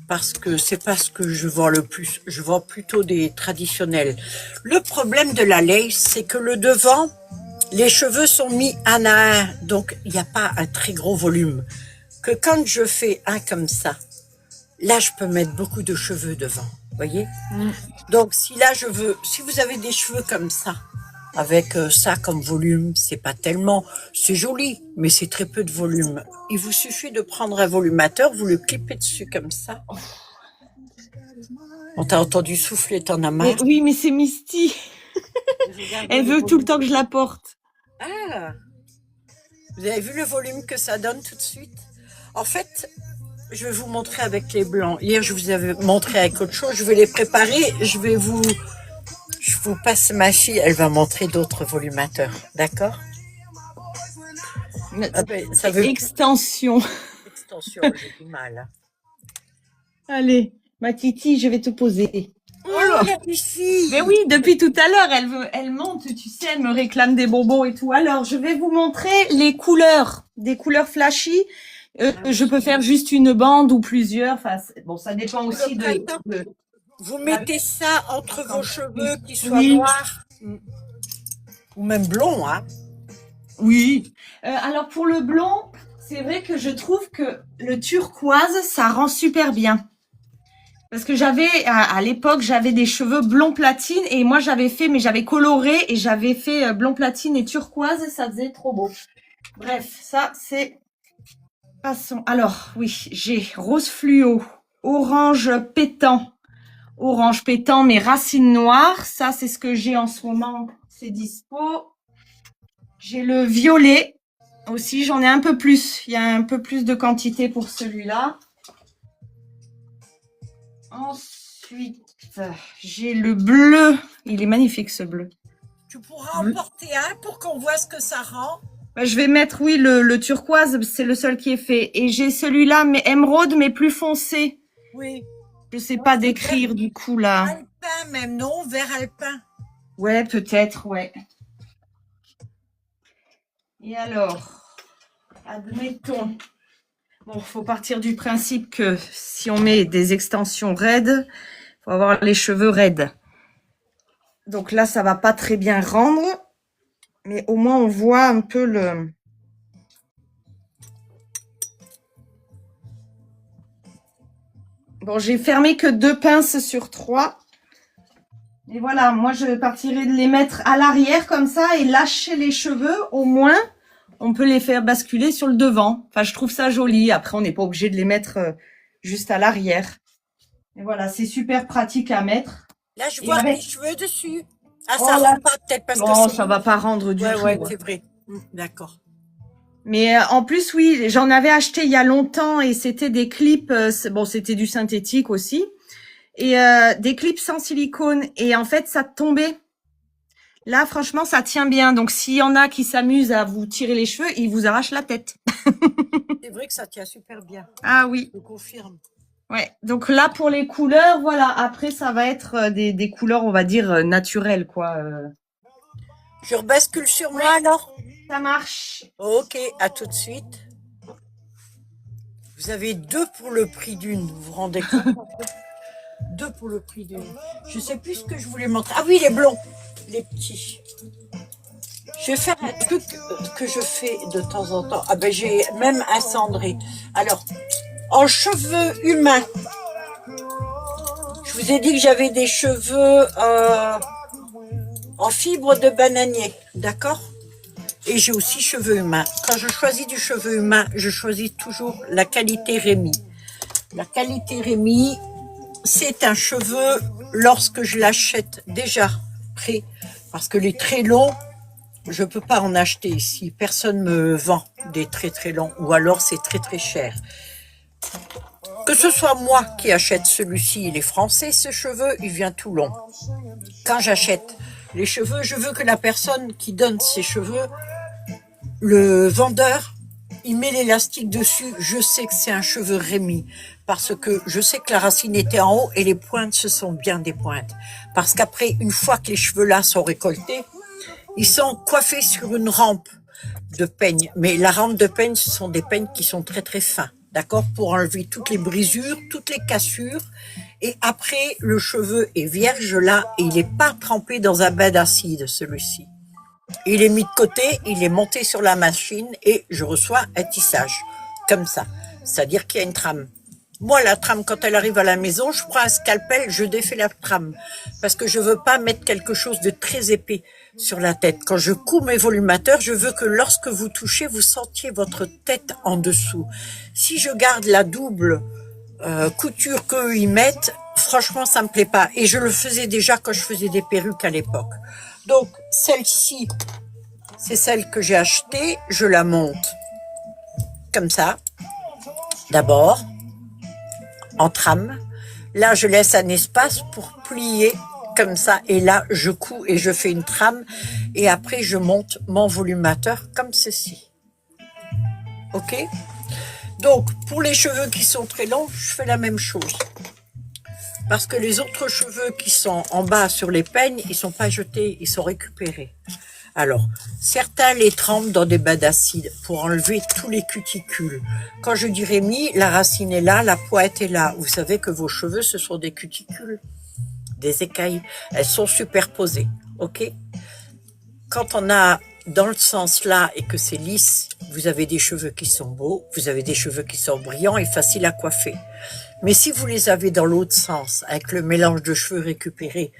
Parce que c'est pas ce que je vends le plus. Je vends plutôt des traditionnels. Le problème de la lace, c'est que le devant, les cheveux sont mis un à un. Donc, il n'y a pas un très gros volume. Que quand je fais un comme ça, là, je peux mettre beaucoup de cheveux devant. Voyez? Donc, si vous avez des cheveux comme ça, avec ça comme volume, c'est pas tellement, c'est joli, mais c'est très peu de volume. Il vous suffit de prendre un volumateur, vous le clipez dessus comme ça. On t'a entendu souffler, t'en as marre. Oui, mais c'est Misty. Elle veut tout le temps que je la porte. Ah, vous avez vu le volume que ça donne tout de suite? En fait, je vais vous montrer avec les blancs. Hier, je vous avais montré avec autre chose. Je vais les préparer. Je vous passe ma fille. Elle va montrer d'autres volumateurs. D'accord? Ah ben, ça veut Extension. extension, j'ai du mal. Allez, ma Titi, je vais te poser. Oh la petite fille! Mais oui, depuis tout à l'heure, elle monte, tu sais, elle me réclame des bonbons et tout. Alors, je vais vous montrer les couleurs, des couleurs flashy. Je peux faire juste une bande ou plusieurs. Enfin, bon, ça dépend aussi de... Vous mettez ça entre vos cheveux qui soient Oui. noirs ou même blonds, hein? Oui. Alors, pour le blond, c'est vrai que je trouve que le turquoise, ça rend super bien. Parce que j'avais, à l'époque, j'avais des cheveux blond platine et moi j'avais fait, mais j'avais coloré et j'avais fait blond platine et turquoise et ça faisait trop beau. Bref, ça c'est... Passons. Alors, oui, j'ai rose fluo, orange pétant, mais racines noires. Ça, c'est ce que j'ai en ce moment, c'est dispo. J'ai le violet aussi, j'en ai un peu plus. Il y a un peu plus de quantité pour celui-là. Ensuite, j'ai le bleu. Il est magnifique ce bleu. Tu pourras en porter un pour qu'on voit ce que ça rend. Bah, je vais mettre, oui, le turquoise, c'est le seul qui est fait. Et j'ai celui-là, mais émeraude, mais plus foncé. Oui. Je sais pas décrire du coup là. Alpin même, non? Vert alpin. Ouais, peut-être, ouais. Et alors, admettons. Bon, faut partir du principe que si on met des extensions raides, faut avoir les cheveux raides. Donc là, ça va pas très bien rendre, mais au moins on voit un peu le... Bon, j'ai fermé que 2 pinces sur 3. Et voilà, moi je partirai de les mettre à l'arrière comme ça et lâcher les cheveux. Au moins, on peut les faire basculer sur le devant. Enfin, je trouve ça joli. Après, on n'est pas obligé de les mettre juste à l'arrière. Et voilà, c'est super pratique à mettre. Là, je vois les cheveux dessus. Ah, Oh ça là. rend pas peut-être parce que Non, c'est... ça va pas rendre du tout. Ouais, c'est vrai. D'accord. Mais en plus, oui, j'en avais acheté il y a longtemps et c'était des clips. Bon, c'était du synthétique aussi. Et des clips sans silicone. Et en fait, ça tombait. Là, franchement, ça tient bien. Donc, s'il y en a qui s'amusent à vous tirer les cheveux, ils vous arrachent la tête. C'est vrai que ça tient super bien. Ah oui. Je confirme. Ouais. Donc là, pour les couleurs, voilà. Après, ça va être des couleurs, on va dire, naturelles, quoi. Je rebascule sur moi alors? Ça marche. Ok, à tout de suite. Vous avez 2 pour le prix d'une, vous vous rendez compte? 2 pour le prix d'une. Je sais plus ce que je voulais montrer. Ah oui, les blonds, les petits. Je vais faire un truc que je fais de temps en temps. Ah ben j'ai même un cendré. Alors, en cheveux humains, je vous ai dit que j'avais des cheveux en fibre de bananier, d'accord? Et j'ai aussi cheveux humains. Quand je choisis du cheveu humain, je choisis toujours la qualité Rémi. La qualité Rémi, c'est un cheveu lorsque je l'achète déjà prêt, parce que les très longs, je peux pas en acheter ici. Personne me vend des très très longs, ou alors c'est très très cher. Que ce soit moi qui achète celui-ci, il est français, ce cheveu, il vient tout long. Quand j'achète les cheveux, je veux que la personne qui donne ses cheveux, le vendeur, il met l'élastique dessus, je sais que c'est un cheveu Rémi, parce que je sais que la racine était en haut et les pointes, ce sont bien des pointes. Parce qu'après, une fois que les cheveux là sont récoltés, ils sont coiffés sur une rampe de peigne. Mais la rampe de peigne, ce sont des peignes qui sont très très fins, d'accord? Pour enlever toutes les brisures, toutes les cassures. Et après, le cheveu est vierge là et il n'est pas trempé dans un bain d'acide, celui-ci. Il est mis de côté, il est monté sur la machine et je reçois un tissage, comme ça. C'est-à-dire qu'il y a une trame. Moi, la trame, quand elle arrive à la maison, je prends un scalpel, je défais la trame. Parce que je veux pas mettre quelque chose de très épais sur la tête. Quand je couds mes volumateurs, je veux que lorsque vous touchez, vous sentiez votre tête en dessous. Si je garde la double couture qu'eux y mettent, franchement, ça me plaît pas. Et je le faisais déjà quand je faisais des perruques à l'époque. Donc, celle-ci, c'est celle que j'ai achetée. Je la monte comme ça. D'abord, en trame. Là, je laisse un espace pour plier comme ça. Et là, je couds et je fais une trame. Et après, je monte mon volumateur comme ceci. Ok? Donc, pour les cheveux qui sont très longs, je fais la même chose. Parce que les autres cheveux qui sont en bas sur les peignes, ils sont pas jetés, ils sont récupérés. Alors, certains les trempent dans des bains d'acide pour enlever tous les cuticules. Quand je dis Rémi, la racine est là, la pointe est là. Vous savez que vos cheveux, ce sont des cuticules, des écailles. Elles sont superposées, ok? Quand on a dans le sens là et que c'est lisse, vous avez des cheveux qui sont beaux, vous avez des cheveux qui sont brillants et faciles à coiffer. Mais si vous les avez dans l'autre sens, avec le mélange de cheveux récupérés,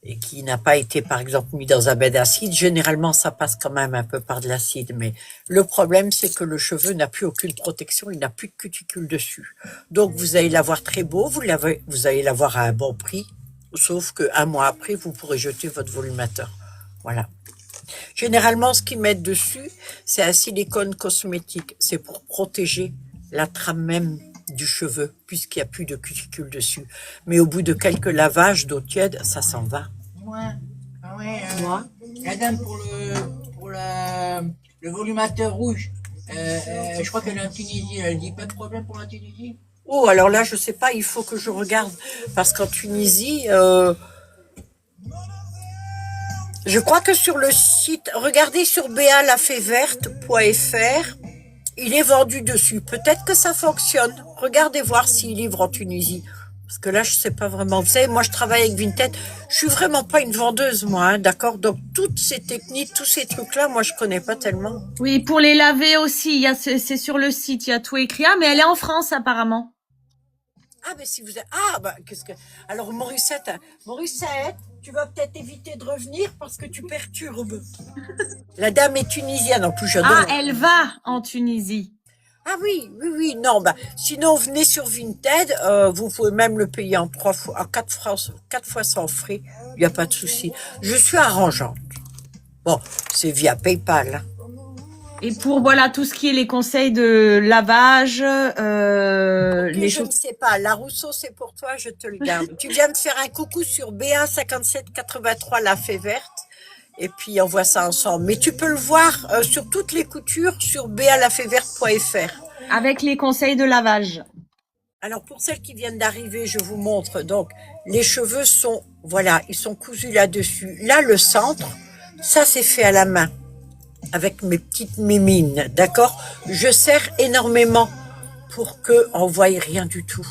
et qui n'a pas été, par exemple, mis dans un bain d'acide, généralement, ça passe quand même un peu par de l'acide. Mais le problème, c'est que le cheveu n'a plus aucune protection, il n'a plus de cuticule dessus. Donc, vous allez l'avoir très beau, vous allez l'avoir à un bon prix, sauf qu'un mois après, vous pourrez jeter votre volumateur. Voilà. Généralement, ce qu'ils mettent dessus, c'est un silicone cosmétique. C'est pour protéger la trame même du cheveu, puisqu'il n'y a plus de cuticule dessus. Mais au bout de quelques lavages d'eau tiède, ça s'en va. Moi, la dame le volumateur rouge, je crois qu'elle est en Tunisie, elle dit pas de problème pour la Tunisie? Oh, alors là, je sais pas, il faut que je regarde. Parce qu'en Tunisie, je crois que sur le site, regardez sur balafaitverte.fr, il est vendu dessus. Peut-être que ça fonctionne. Regardez voir s'il livre en Tunisie. Parce que là, je sais pas vraiment. Vous savez, moi, je travaille avec Vinted. Je suis vraiment pas une vendeuse, moi, hein, d'accord? Donc, toutes ces techniques, tous ces trucs-là, moi, je connais pas tellement. Oui, pour les laver aussi, c'est sur le site, il y a tout écrit. Ah, mais elle est en France apparemment. Ah, mais si vous êtes... Ah, bah, qu'est-ce que... Alors, Morissette, tu vas peut-être éviter de revenir parce que tu perturbes. La dame est tunisienne, en plus, j'adore. Ah, elle va en Tunisie. Ah oui, non, bah, sinon, venez sur Vinted, vous pouvez même le payer en 4 fois sans frais, il n'y a pas de souci. Je suis arrangeante. Bon, c'est via PayPal, hein. Et pour voilà tout ce qui est les conseils de lavage, les Je ne choses. sais pas, la Rousseau, c'est pour toi, je te le garde. Tu viens de faire un coucou sur BA5783, la fée verte, et puis on voit ça ensemble. Mais tu peux le voir sur toutes les coutures sur balafaitverte.fr. Avec les conseils de lavage. Alors pour celles qui viennent d'arriver, je vous montre. Donc les cheveux sont, voilà, ils sont cousus là-dessus. Là, le centre, ça c'est fait à la main avec mes petites mimines, d'accord? Je serre énormément pour que on voie rien du tout.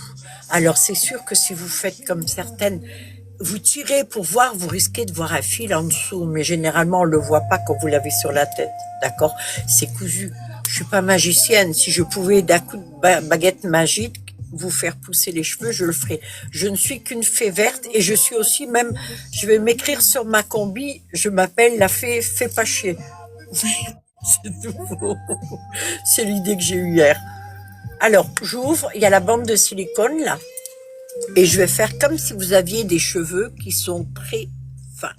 Alors c'est sûr que si vous faites comme certaines, vous tirez pour voir, vous risquez de voir un fil en dessous, mais généralement on le voit pas quand vous l'avez sur la tête, d'accord? C'est cousu. Je suis pas magicienne. Si je pouvais d'un coup de baguette magique vous faire pousser les cheveux, je le ferais. Je ne suis qu'une fée verte et je suis aussi même, je vais m'écrire sur ma combi, je m'appelle la fée pas chier. C'est nouveau. C'est l'idée que j'ai eue hier. Alors, j'ouvre, il y a la bande de silicone là, et je vais faire comme si vous aviez des cheveux qui sont très fins.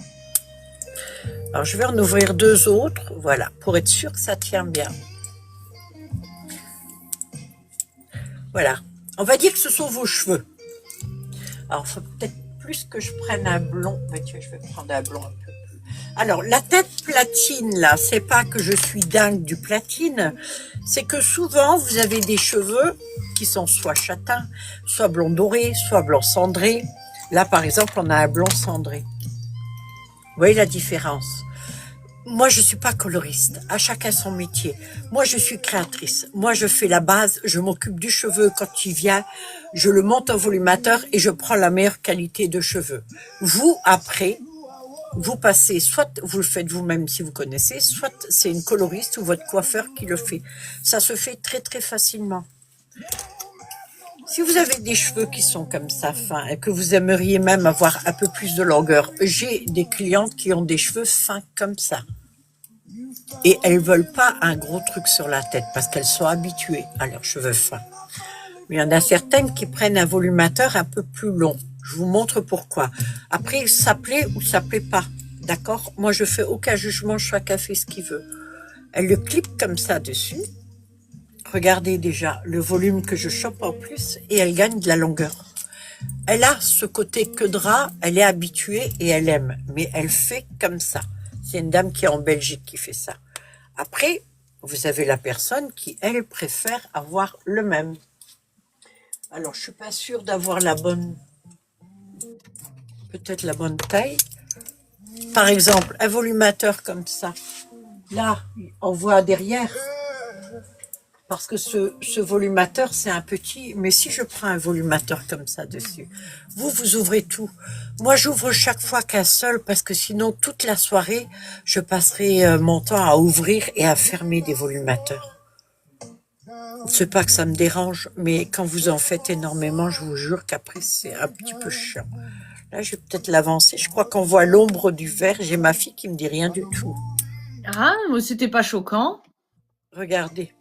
Alors, je vais en ouvrir 2 autres, voilà, pour être sûr que ça tient bien. Voilà. On va dire que ce sont vos cheveux. Alors, il faut peut-être plus que je prenne un blond. Mais tiens, je vais prendre un blond un peu plus. Alors, la tête platine, là, c'est pas que je suis dingue du platine, c'est que souvent, vous avez des cheveux qui sont soit châtains, soit blond doré, soit blanc cendré. Là, par exemple, on a un blond cendré. Vous voyez la différence? Moi, je suis pas coloriste. À chacun son métier. Moi, je suis créatrice. Moi, je fais la base. Je m'occupe du cheveu quand il vient. Je le monte au volumateur et je prends la meilleure qualité de cheveux. Vous, après, vous passez, soit vous le faites vous-même si vous connaissez, soit c'est une coloriste ou votre coiffeur qui le fait. Ça se fait très, très facilement. Si vous avez des cheveux qui sont comme ça fins et que vous aimeriez même avoir un peu plus de longueur, j'ai des clientes qui ont des cheveux fins comme ça. Et elles veulent pas un gros truc sur la tête parce qu'elles sont habituées à leurs cheveux fins. Mais il y en a certaines qui prennent un volumateur un peu plus long. Je vous montre pourquoi. Après, ça plaît ou ça plaît pas. D'accord? Moi, je fais aucun jugement, chacun fait ce qu'il veut. Elle le clip comme ça dessus. Regardez déjà le volume que je chope en plus et elle gagne de la longueur. Elle a ce côté que drap, elle est habituée et elle aime. Mais elle fait comme ça. C'est une dame qui est en Belgique qui fait ça. Après, vous avez la personne qui, elle, préfère avoir le même. Alors, je suis pas sûre d'avoir la bonne, peut-être la bonne taille. Par exemple, un volumateur comme ça. Là, on voit derrière. Parce que ce volumateur, c'est un petit, mais si je prends un volumateur comme ça dessus, vous ouvrez tout. Moi, j'ouvre chaque fois qu'un seul, parce que sinon, toute la soirée, je passerai mon temps à ouvrir et à fermer des volumateurs. C'est pas que ça me dérange, mais quand vous en faites énormément, je vous jure qu'après, c'est un petit peu chiant. Là, je vais peut-être l'avancer. Je crois qu'on voit l'ombre du verre. J'ai ma fille qui me dit rien du tout. Ah, moi, c'était pas choquant. Regardez.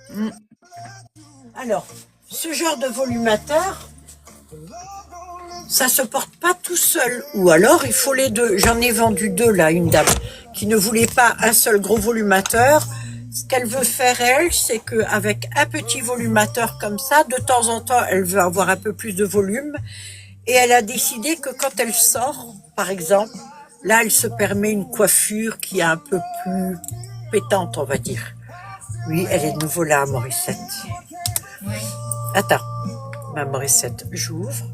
Mm. Alors, ce genre de volumateur, ça se porte pas tout seul. Ou alors, il faut les deux. J'en ai vendu deux, là, une dame qui ne voulait pas un seul gros volumateur. Ce qu'elle veut faire, elle, c'est qu'avec un petit volumateur comme ça, de temps en temps, elle veut avoir un peu plus de volume. Et elle a décidé que quand elle sort, par exemple, là, elle se permet une coiffure qui est un peu plus pétante, on va dire. Oui, elle est de nouveau là, Morissette. Attends, ma Morissette, j'ouvre.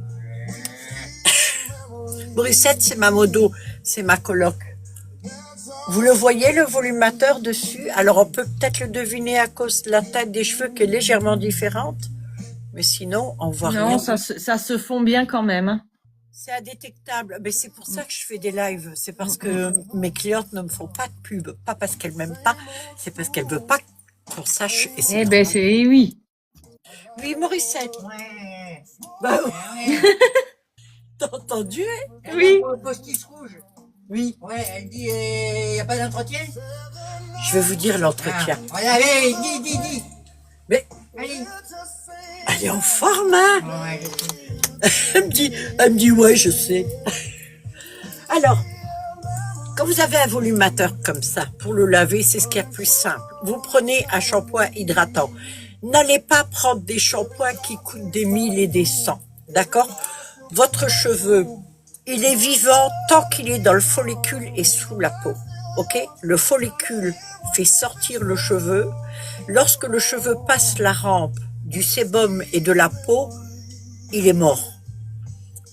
Morissette, c'est ma modo, c'est ma coloc. Vous le voyez, le volumateur dessus? Alors, on peut peut-être le deviner à cause de la tête des cheveux qui est légèrement différente. Mais sinon, on voit rien. Non, ça se fond bien quand même. Hein. C'est indétectable. Mais c'est pour ça que je fais des lives. C'est parce que mes clientes ne me font pas de pub. Pas parce qu'elles m'aiment pas. C'est parce qu'elles veulent pas qu'on sache. Et c'est Eh ben, c'est oui. oui, Morissette. Ouais. Bah, Ouais. t'as entendu? Hein? Oui. Pour le post-it rouge. Oui. Ouais, elle dit, y a pas d'entretien? Je vais vous dire l'entretien. Voilà, allez, dis. Mais Allez. elle est en forme, hein? Ouais, je sais. Elle me dit, ouais, je sais. Alors, quand vous avez un volumateur comme ça, pour le laver, c'est ce qui est le plus simple. Vous prenez un shampoing hydratant. N'allez pas prendre des shampoings qui coûtent des 1000 et des 100. D'accord? Votre cheveu, il est vivant tant qu'il est dans le follicule et sous la peau. Ok? Le follicule fait sortir le cheveu. Lorsque le cheveu passe la rampe du sébum et de la peau, il est mort.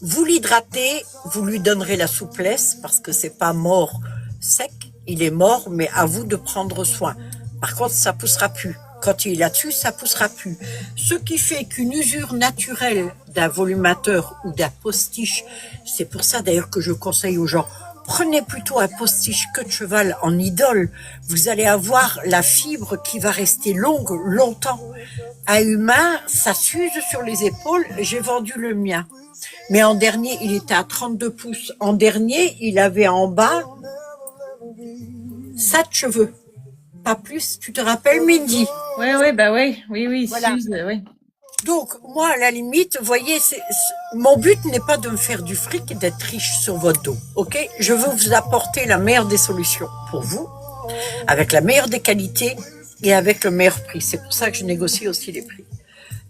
Vous l'hydratez, vous lui donnerez la souplesse parce que c'est pas mort sec, il est mort, mais à vous de prendre soin. Par contre, ça poussera plus. Quand il est là-dessus, ça poussera plus. Ce qui fait qu'une usure naturelle d'un volumateur ou d'un postiche, c'est pour ça d'ailleurs que je conseille aux gens, prenez plutôt un postiche queue de cheval en idole. Vous allez avoir la fibre qui va rester longue, longtemps. Un humain, ça s'use sur les épaules. J'ai vendu le mien. Mais en dernier, il était à 32 pouces. En dernier, il avait en bas 7 cheveux. Pas plus. Tu te rappelles, Mindy? Ouais, bah ouais, oui, Voilà. Suze, ouais. Donc, moi, à la limite, vous voyez, mon but n'est pas de me faire du fric et d'être riche sur votre dos, ok? Je veux vous apporter la meilleure des solutions pour vous, avec la meilleure des qualités et avec le meilleur prix. C'est pour ça que je négocie aussi les prix.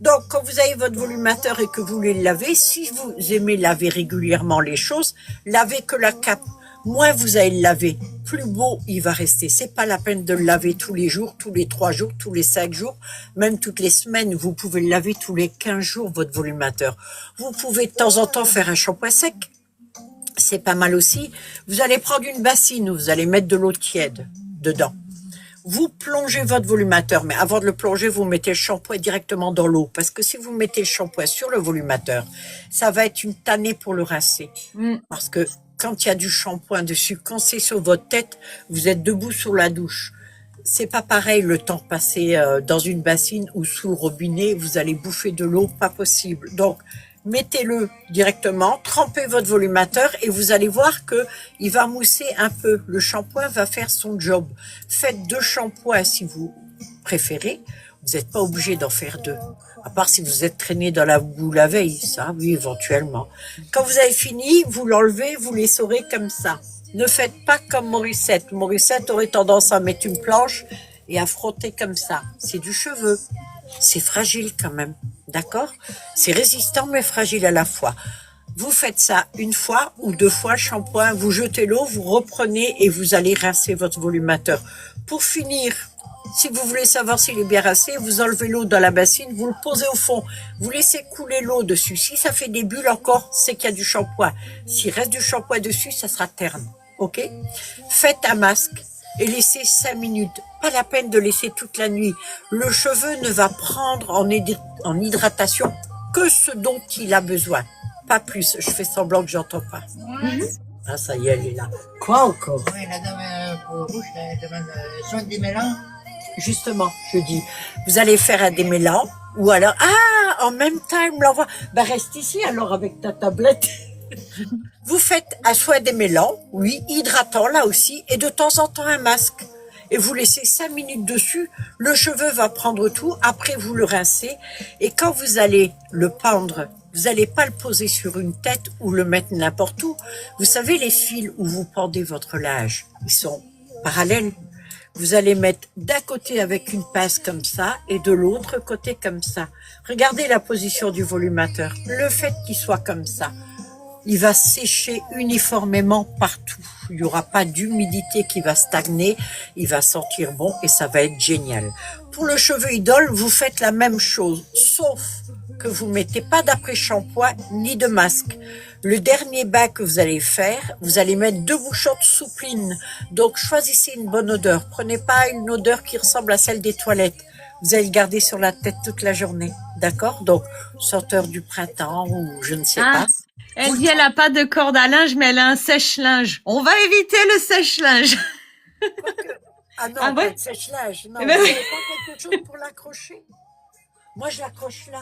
Donc, quand vous avez votre volumateur et que vous voulez le laver, si vous aimez laver régulièrement les choses, lavez que la cape. Moins vous allez le laver, plus beau il va rester. C'est pas la peine de le laver tous les jours, tous les 3 jours, tous les 5 jours, même toutes les semaines. Vous pouvez le laver tous les 15 jours, votre volumateur. Vous pouvez de temps en temps faire un shampoing sec. C'est pas mal aussi. Vous allez prendre une bassine où vous allez mettre de l'eau tiède dedans. Vous plongez votre volumateur, mais avant de le plonger, vous mettez le shampoing directement dans l'eau. Parce que si vous mettez le shampoing sur le volumateur, ça va être une tannée pour le rincer. Parce que quand il y a du shampoing dessus, quand c'est sur votre tête, vous êtes debout sur la douche. C'est pas pareil le temps passé dans une bassine ou sous le robinet, vous allez bouffer de l'eau, pas possible. Donc, mettez-le directement, trempez votre volumateur et vous allez voir que il va mousser un peu. Le shampoing va faire son job. Faites 2 shampoings si vous préférez. Vous n'êtes pas obligé d'en faire 2. À part si vous êtes traîné dans la boue la veille, ça, oui, éventuellement. Quand vous avez fini, vous l'enlevez, vous l'essorez comme ça. Ne faites pas comme Morissette. Morissette aurait tendance à mettre une planche et à frotter comme ça. C'est du cheveu. C'est fragile quand même. D'accord? C'est résistant mais fragile à la fois. Vous faites ça une fois ou deux fois, shampoing, vous jetez l'eau, vous reprenez et vous allez rincer votre volumateur. Pour finir, si vous voulez savoir s'il est bien rincé, vous enlevez l'eau dans la bassine, vous le posez au fond, vous laissez couler l'eau dessus. Si ça fait des bulles encore, c'est qu'il y a du shampoing. S'il reste du shampoing dessus, ça sera terne. Ok? Faites un masque et laissez 5 minutes. Pas la peine de laisser toute la nuit. Le cheveu ne va prendre en hydratation que ce dont il a besoin. Pas plus. Je fais semblant que j'entends pas. Ah, ça y est, elle est là. Quoi encore? Oui, la dame rouge, elle demande soin des mélans. Justement, je dis, vous allez faire un démêlant, ou alors, en même temps, elle me l'envoie. Ben, reste ici, alors, avec ta tablette. Vous faites un soin démêlant, oui, hydratant, là aussi, et de temps en temps, un masque. Et vous laissez 5 minutes dessus, le cheveu va prendre tout, après, vous le rincez, et quand vous allez le pendre, vous n'allez pas le poser sur une tête ou le mettre n'importe où. Vous savez, les fils où vous pendez votre linge, ils sont parallèles. Vous allez mettre d'un côté avec une pince comme ça et de l'autre côté comme ça. Regardez la position du volumateur. Le fait qu'il soit comme ça, il va sécher uniformément partout. Il n'y aura pas d'humidité qui va stagner. Il va sentir bon et ça va être génial. Pour le cheveu idole, vous faites la même chose, sauf que vous mettez pas d'après-shampoing ni de masque. Le dernier bain que vous allez faire, vous allez mettre 2 bouchons de soupline. Donc, choisissez une bonne odeur. Prenez pas une odeur qui ressemble à celle des toilettes. Vous allez le garder sur la tête toute la journée. D'accord? Donc, senteur du printemps ou je ne sais pas. Elle dit elle a pas de corde à linge, mais elle a un sèche-linge. On va éviter le sèche-linge. Ah non, Ah pas ouais? de sèche-linge. Non, Eh vous ben oui. n'avez pas quelque chose pour l'accrocher? Moi, je l'accroche là.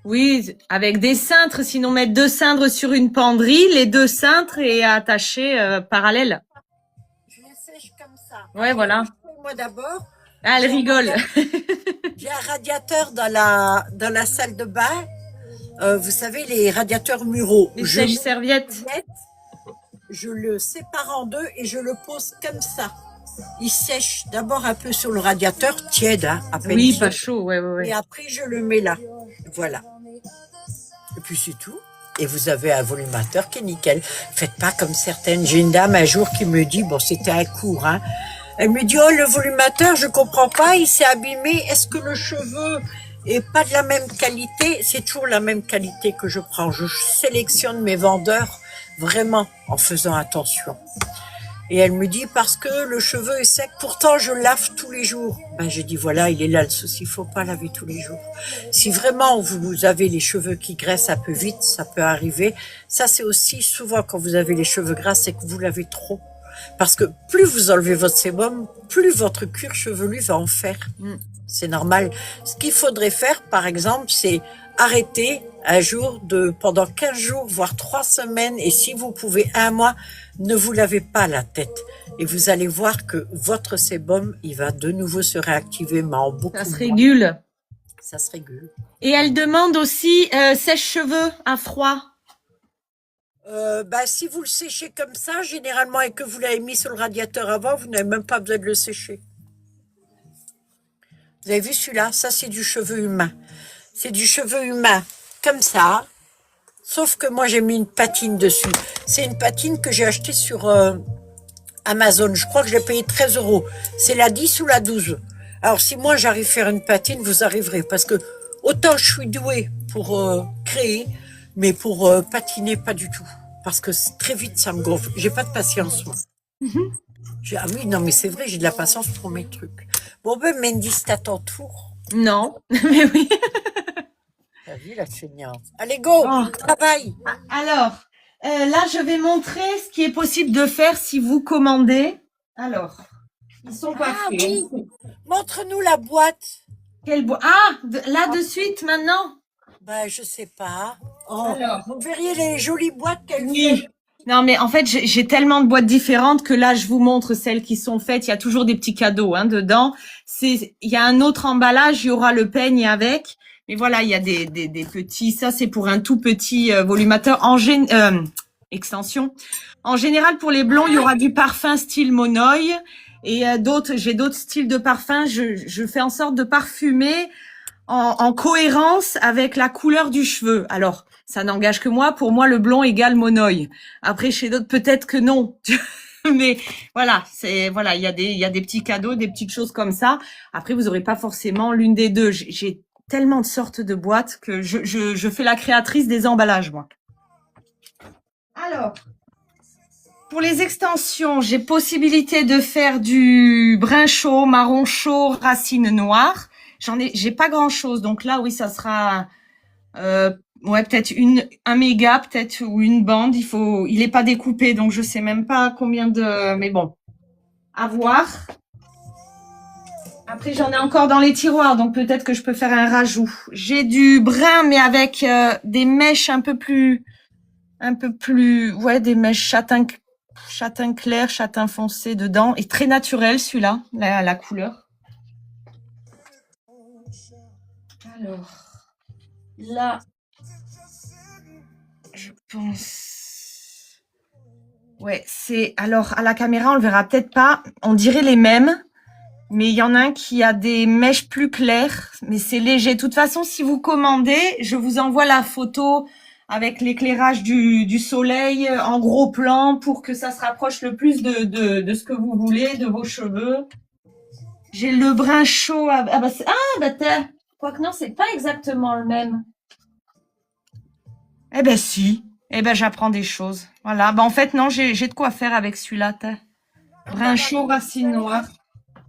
Oui, avec des cintres, sinon mettre 2 cintres sur une penderie, les 2 cintres et attacher parallèle. Je les sèche comme ça. Ouais, voilà. Moi d'abord, Ah, elle rigole. j'ai un radiateur dans la salle de bain. Vous savez, les radiateurs muraux. Les Je mets sèche-serviettes. je le sépare en deux et je le pose comme ça. Il sèche d'abord un peu sur le radiateur, tiède, hein, à peine Oui, chaud. pas chaud, ouais. Et après, je le mets là. Voilà. Et puis c'est tout. Et vous avez un volumateur qui est nickel. Faites pas comme certaines. J'ai une dame un jour qui me dit, bon, c'était un cours, hein. Elle me dit, oh, le volumateur, je comprends pas, il s'est abîmé. Est-ce que le cheveu est pas de la même qualité? C'est toujours la même qualité que je prends. Je sélectionne mes vendeurs vraiment en faisant attention. Et elle me dit, parce que le cheveu est sec, pourtant je lave tous les jours. Ben, j'ai dit, voilà, il est là le souci, il faut pas laver tous les jours. Si vraiment vous avez les cheveux qui graissent un peu vite, ça peut arriver. Ça, c'est aussi souvent quand vous avez les cheveux gras, c'est que vous lavez trop. Parce que plus vous enlevez votre sébum, plus votre cuir chevelu va en faire. C'est normal. Ce qu'il faudrait faire, par exemple, c'est arrêter un jour pendant 15 jours, voire 3 semaines, et si vous pouvez 1 mois, ne vous lavez pas la tête. Et vous allez voir que votre sébum, il va de nouveau se réactiver, mais en beaucoup Ça se moins. régule. Ça se régule. Et elle demande aussi sèche-cheveux à froid. Si vous le séchez comme ça, généralement, et que vous l'avez mis sur le radiateur avant, vous n'avez même pas besoin de le sécher. Vous avez vu celui-là? Ça, c'est du cheveu humain. C'est du cheveu humain, comme ça. Sauf que moi, j'ai mis une patine dessus. C'est une patine que j'ai achetée sur Amazon. Je crois que je l'ai payé 13 €. C'est la 10 ou la 12. Alors, si moi, j'arrive à faire une patine, vous arriverez. Parce que autant je suis douée pour créer, mais pour patiner, pas du tout. Parce que très vite, ça me gonfle. J'ai pas de patience, moi. Ah oui, non, mais c'est vrai, j'ai de la patience pour mes trucs. Bon, ben, Mandy, c'est à ton tour. Non, mais oui. T'as vu la feignante? Allez, go, Oh. travail. Alors, là, je vais montrer ce qui est possible de faire si vous commandez. Alors, ils sont pas Ah faits. oui, montre-nous la boîte. Quelle Ah, là de suite, maintenant. Ben, je sais pas. Oh, Alors. vous verriez les jolies boîtes qu'elle fait. Oui. Non, mais en fait, j'ai tellement de boîtes différentes que là, je vous montre celles qui sont faites. Il y a toujours des petits cadeaux dedans. Il y a un autre emballage, il y aura le peigne avec. Mais voilà, il y a des petits. Ça, c'est pour un tout petit volumateur extension. En général, pour les blonds, il y aura du parfum style Monoï et j'ai d'autres styles de parfum. Je fais en sorte de parfumer en cohérence avec la couleur du cheveu. Alors, ça n'engage que moi. Pour moi, le blond égale monoï. Après, chez d'autres, peut-être que non. Mais voilà, il y a des petits cadeaux, des petites choses comme ça. Après, vous aurez pas forcément l'une des deux. J'ai tellement de sortes de boîtes que je fais la créatrice des emballages, moi. Alors, pour les extensions, j'ai possibilité de faire du brun chaud, marron chaud, racine noire. J'ai pas grand chose. Donc là, oui, ça sera, ouais, peut-être un méga, peut-être, ou une bande. Il est pas découpé, donc je sais même pas combien mais bon, à voir. Après, j'en ai encore dans les tiroirs, donc peut-être que je peux faire un rajout. J'ai du brun, mais avec des mèches un peu plus, ouais, des mèches châtain clair, châtain foncé dedans, et très naturel celui-là, la couleur. Alors, là, je pense, ouais, alors à la caméra on le verra peut-être pas, on dirait les mêmes, mais il y en a un qui a des mèches plus claires, mais c'est léger. De toute façon, si vous commandez, je vous envoie la photo avec l'éclairage du soleil en gros plan pour que ça se rapproche le plus de ce que vous voulez, de vos cheveux. J'ai le brun chaud. Quoique non, c'est pas exactement le même. Eh ben si. Eh ben j'apprends des choses. Voilà. En fait non, j'ai de quoi faire avec celui-là. Brun chaud, racine noire.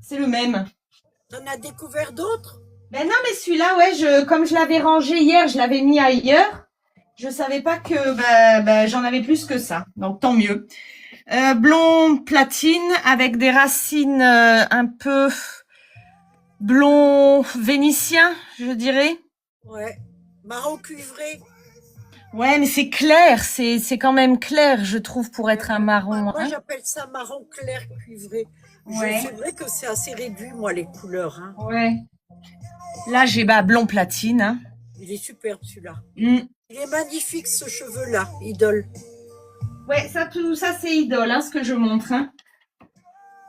C'est le même. T'en as découvert d'autres? Ben non, mais celui-là, ouais, comme je l'avais rangé hier, je l'avais mis ailleurs. Je savais pas que j'en avais plus que ça. Donc tant mieux. Blond platine avec des racines un peu blond vénitien, je dirais. Ouais. Marron cuivré. Ouais, mais c'est clair, c'est quand même clair, je trouve, pour être un marron. Moi, j'appelle ça marron clair cuivré. Ouais. C'est vrai que c'est assez réduit, moi, les couleurs. Hein. Ouais. Là, j'ai blond platine. Hein. Il est superbe, celui-là. Mm. Il est magnifique, ce cheveu-là, idole. Ouais, tout ça, c'est idole, hein, ce que je montre. Hein.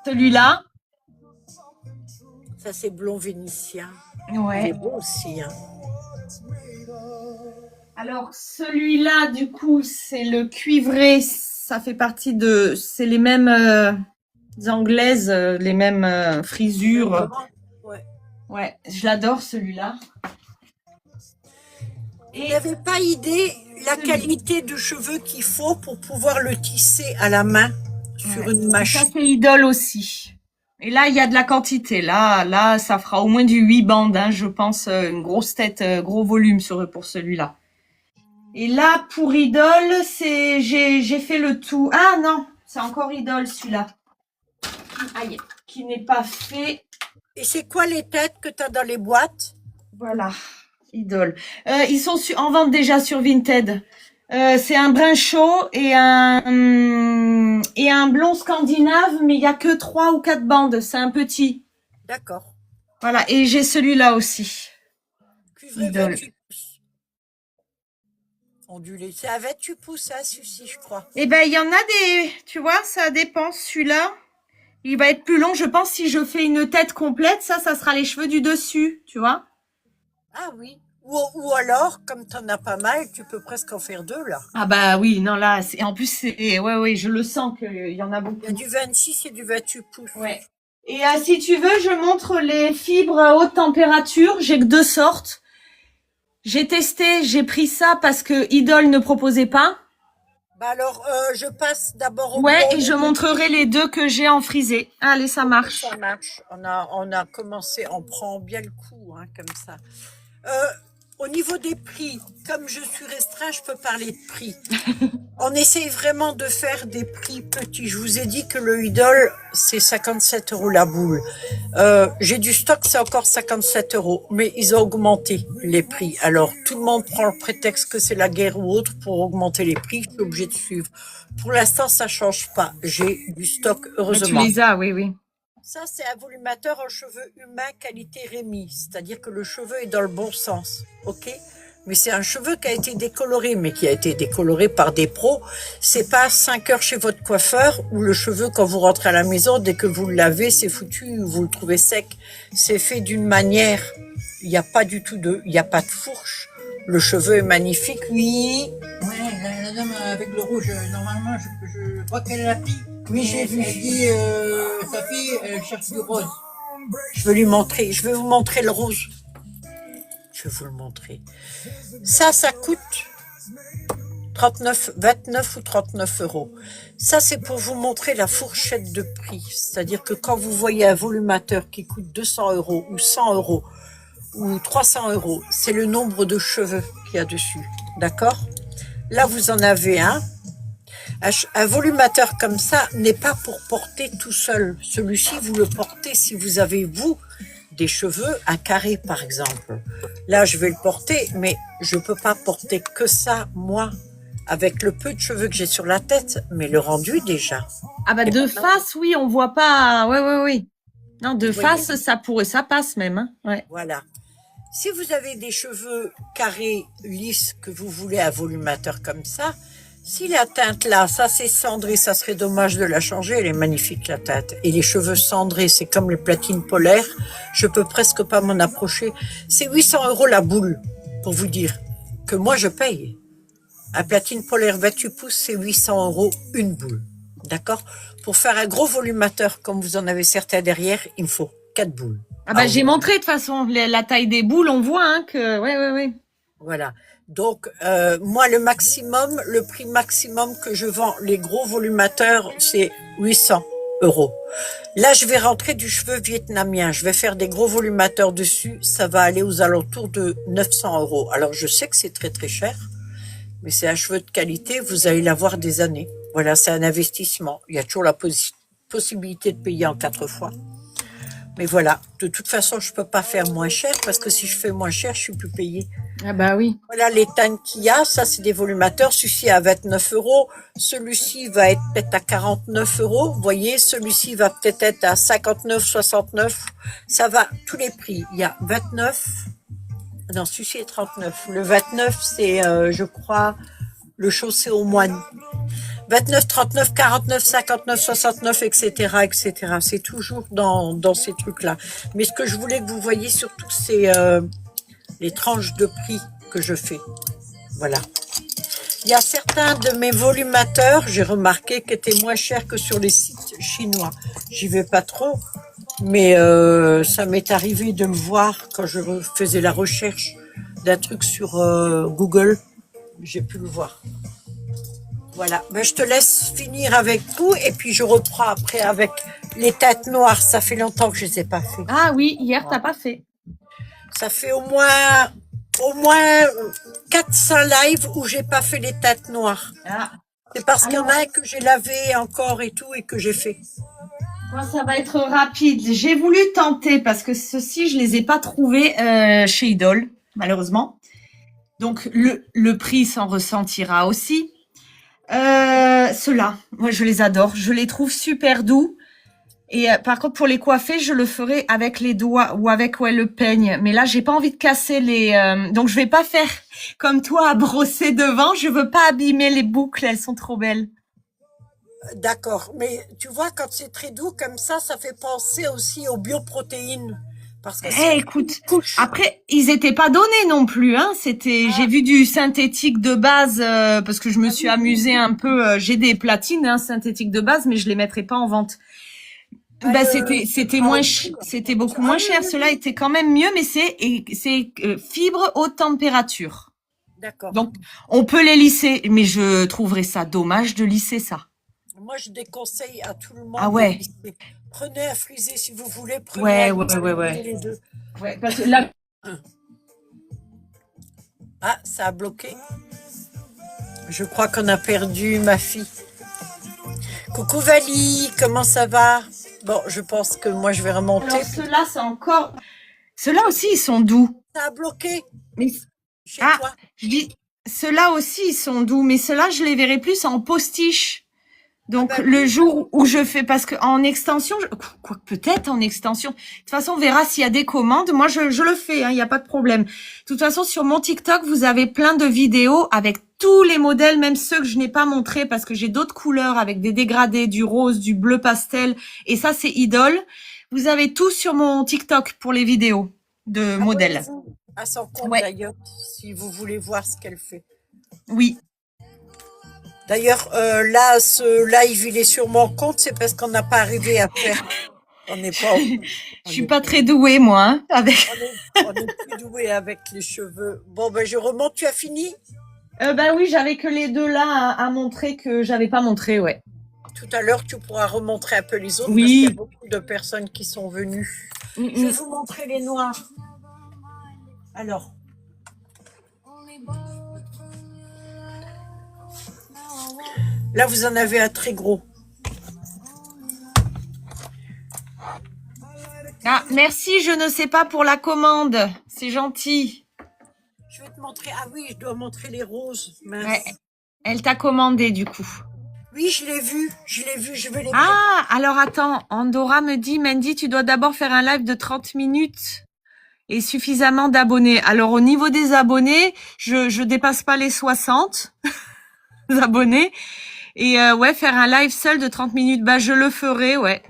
Celui-là. Ça, c'est blond vénitien. Ouais. Il est beau aussi. Hein. Alors, celui-là, du coup, c'est le cuivré. Ça fait partie c'est les mêmes anglaises, les mêmes frisures. Ouais. Ouais, je l'adore, celui-là. Il n'y avait pas idée la qualité de cheveux qu'il faut pour pouvoir le tisser à la main sur une machine. Ça, c'est idole aussi. Et là, il y a de la quantité. Là, ça fera au moins du 8 bandes, hein, je pense, une grosse tête, gros volume pour celui-là. Et là, pour idole, j'ai fait le tout. Ah non, c'est encore idole, celui-là. Aïe, qui n'est pas fait. Et c'est quoi les têtes que tu as dans les boîtes? Voilà, idole. Ils sont en vente déjà sur Vinted. C'est un brun chaud et un blond scandinave, mais il y a que 3 ou 4 bandes. C'est un petit. D'accord. Voilà, et j'ai celui-là aussi. Cuivré Idole. 28 pouces. Ondulé. C'est à 28 pouces, ça, celui-ci, je crois. Eh ben, il y en a tu vois, ça dépend. Celui-là, il va être plus long. Je pense si je fais une tête complète, ça sera les cheveux du dessus, tu vois. Ah oui. Ou alors, comme tu en as pas mal, tu peux presque en faire 2, là. Ah bah oui, non, là, en plus, ouais, je le sens qu'il y en a beaucoup. Il y a du 26 et du 28 pouces. Ouais. Et si tu veux, je montre les fibres à haute température. J'ai que 2 sortes. J'ai testé, j'ai pris ça parce que Idol ne proposait pas. Bah alors, je passe d'abord au Ouais, blond. et je montrerai les 2 que j'ai en frisé. Allez, ça marche. Ça marche. On a commencé, on prend bien le coup, hein, comme ça. Au niveau des prix, comme je suis restreint, je peux parler de prix. On essaye vraiment de faire des prix petits. Je vous ai dit que le Idol, c'est 57 € la boule. J'ai du stock, c'est encore 57 €. Mais ils ont augmenté les prix. Alors, tout le monde prend le prétexte que c'est la guerre ou autre pour augmenter les prix. Je suis obligée de suivre. Pour l'instant, ça change pas. J'ai du stock, heureusement. Tu les as, oui. Ça, c'est un volumateur en cheveux humains qualité Rémi, c'est-à-dire que le cheveu est dans le bon sens, ok? Mais c'est un cheveu qui a été décoloré, mais qui a été décoloré par des pros. C'est pas 5 heures chez votre coiffeur où le cheveu, quand vous rentrez à la maison, dès que vous le lavez, c'est foutu, vous le trouvez sec. C'est fait d'une manière, il n'y a pas du tout il n'y a pas de fourche. Le cheveu est magnifique, oui. Ouais, la dame avec le rouge, normalement, je crois qu'elle l'a pris. Oui, j'ai vu. Elle dit, sa fille, elle cherche du rose. Je vais lui montrer. Je vais vous montrer le rouge. Je vais vous le montrer. Ça coûte 29 ou 39 euros. Ça, c'est pour vous montrer la fourchette de prix. C'est-à-dire que quand vous voyez un volumateur qui coûte 200 euros ou 100 euros ou 300 euros, c'est le nombre de cheveux qu'il y a dessus. D'accord? Là, vous en avez un. Un volumateur comme ça n'est pas pour porter tout seul. Celui-ci, vous le portez si vous avez, vous, des cheveux, un carré par exemple. Là, je vais le porter, mais je peux pas porter que ça, moi, avec le peu de cheveux que j'ai sur la tête, mais le rendu déjà. Ah bah Et de maintenant, face, oui, on voit pas. Oui. Non, de vous voyez? face, ça passe même. Hein. Ouais. Voilà. Si vous avez des cheveux carrés, lisses, que vous voulez un volumateur comme ça, si la teinte là, ça c'est cendré, ça serait dommage de la changer, elle est magnifique la teinte. Et les cheveux cendrés, c'est comme les platines polaires, je peux presque pas m'en approcher. C'est 800 euros la boule, pour vous dire que moi je paye. Un platine polaire 28 pouces, c'est 800 euros une boule. D'accord? Pour faire un gros volumateur, comme vous en avez certains derrière, il me faut 4 boules. Ah bah Ah j'ai oui. montré de toute façon la taille des boules, on voit hein, que ouais. Voilà. Donc, moi, le prix maximum que je vends, les gros volumateurs, c'est 800 euros. Là, je vais rentrer du cheveu vietnamien. Je vais faire des gros volumateurs dessus. Ça va aller aux alentours de 900 euros. Alors, je sais que c'est très, très cher, mais c'est un cheveu de qualité. Vous allez l'avoir des années. Voilà, c'est un investissement. Il y a toujours la possibilité de payer en 4 fois. Mais voilà, de toute façon, je peux pas faire moins cher parce que si je fais moins cher, je suis plus payée. Ah bah oui. Voilà les teintes qu'il y a, ça c'est des volumateurs, celui-ci à 29 euros, celui-ci va être peut-être à 49 euros, vous voyez, celui-ci va peut-être être à 59, 69, ça va, tous les prix, il y a 29, non celui-ci est 39, le 29 c'est je crois le chaussé aux moines, 29, 39, 49, 59, 69, etc., etc. C'est toujours dans ces trucs-là. Mais ce que je voulais que vous voyez surtout, c'est les tranches de prix que je fais. Voilà. Il y a certains de mes volumateurs, j'ai remarqué, qui étaient moins chers que sur les sites chinois. J'y vais pas trop, mais ça m'est arrivé de me voir quand je faisais la recherche d'un truc sur Google. J'ai pu le voir. Voilà, ben, je te laisse finir avec tout et puis je reprends après avec les têtes noires. Ça fait longtemps que je les ai pas fait. Ah oui, hier t'as pas fait. Ça fait au moins 400 lives où j'ai pas fait les têtes noires. Ah. C'est parce qu'il y en Alors, a un que j'ai lavé encore et tout et que j'ai fait. moi ça va être rapide. J'ai voulu tenter parce que ceux-ci je les ai pas trouvés chez Idol, malheureusement. Donc le prix s'en ressentira aussi. Ceux-là, moi je les adore, je les trouve super doux. Et par contre pour les coiffer, je le ferai avec les doigts ou avec le peigne. Mais là j'ai pas envie de casser les, donc je vais pas faire comme toi à brosser devant. Je veux pas abîmer les boucles, elles sont trop belles. D'accord, mais tu vois quand c'est très doux comme ça fait penser aussi aux bioprotéines parce que c'est Écoute, une couche. après ils étaient pas donnés non plus, hein. C'était, j'ai vu du synthétique de base parce que je me suis amusée un peu. J'ai des platines synthétiques de base, mais je les mettrai pas en vente. Bah c'était beaucoup moins cher. Cela était quand même mieux, mais c'est fibres haute température. D'accord. Donc on peut les lisser, mais je trouverais ça dommage de lisser ça. Moi, je déconseille à tout le monde Ah ouais. de lisser. Prenez un frisé si vous voulez. Prenez Ouais, un ouais. lisser, les deux. Ouais, parce que là. Ah, ça a bloqué. Je crois qu'on a perdu ma fille. Coucou Vali, comment ça va? Bon, je pense que moi je vais remonter. Alors ceux-là, c'est encore. Ceux-là aussi, ils sont doux. Ça a bloqué Mais chez ah, toi. je dis, ceux-là aussi, ils sont doux, mais ceux-là, je les verrai plus en postiche. Donc Ah bah le oui. jour où je fais, parce que en extension, quoi peut-être en extension. De toute façon, on verra s'il y a des commandes. Moi, je le fais, il y a pas de problème. De toute façon, sur mon TikTok, vous avez plein de vidéos avec tous les modèles, même ceux que je n'ai pas montrés parce que j'ai d'autres couleurs avec des dégradés, du rose, du bleu pastel. Et ça, c'est Idol. Vous avez tout sur mon TikTok pour les vidéos de modèles. Abonnez-vous. À son compte Ouais, d'ailleurs, si vous voulez voir ce qu'elle fait. oui. D'ailleurs, là, ce live, il est sur mon compte, c'est parce qu'on n'a pas arrivé à faire. On n'est pas, Je on suis est, pas très douée, moi, hein, avec. on est plus doué avec les cheveux. Bon, ben, je remonte. Tu as fini? Bah oui, j'avais que les deux là à montrer que j'avais pas montré, ouais. Tout à l'heure, tu pourras remontrer un peu les autres parce qu'il y a Oui. beaucoup de personnes qui sont venues. Mm, Je vais mm. vous montrer les noirs. Alors, là, vous en avez un très gros. Ah, merci, je ne sais pas pour la commande. C'est gentil. Je vais te montrer. Ah oui, je dois montrer les roses. Mince. Ouais, elle t'a commandé du coup. Oui, je l'ai vu. Je vais les préparer. Ah, alors attends, Andorra me dit, Mandy, tu dois d'abord faire un live de 30 minutes et suffisamment d'abonnés. Alors au niveau des abonnés, je dépasse pas les 60 abonnés. Et ouais, faire un live seul de 30 minutes, bah je le ferai, ouais.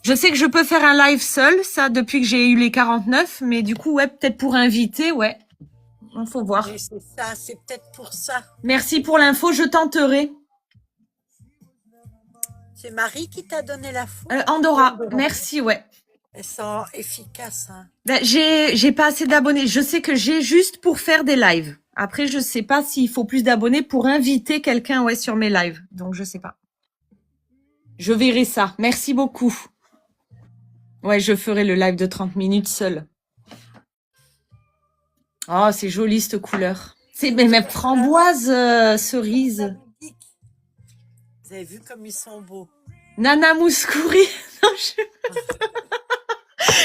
Je sais que je peux faire un live seul, ça, depuis que j'ai eu les 49, mais du coup, ouais, peut-être pour inviter, ouais. Il faut voir. Mais c'est ça, c'est peut-être pour ça. Merci pour l'info, je tenterai. C'est Marie qui t'a donné la faute. Andorra, merci, ouais. Elles sont efficaces. Hein. Ben, j'ai pas assez d'abonnés. Je sais que j'ai juste pour faire des lives. Après, je sais pas s'il faut plus d'abonnés pour inviter quelqu'un, ouais, sur mes lives. Donc, je sais pas. Je verrai ça. Merci beaucoup. Ouais, je ferai le live de 30 minutes seul. Oh, c'est joli, cette couleur. C'est même framboise, cerise. Vous avez vu comme ils sont beaux. Nana Mouskouri. Non,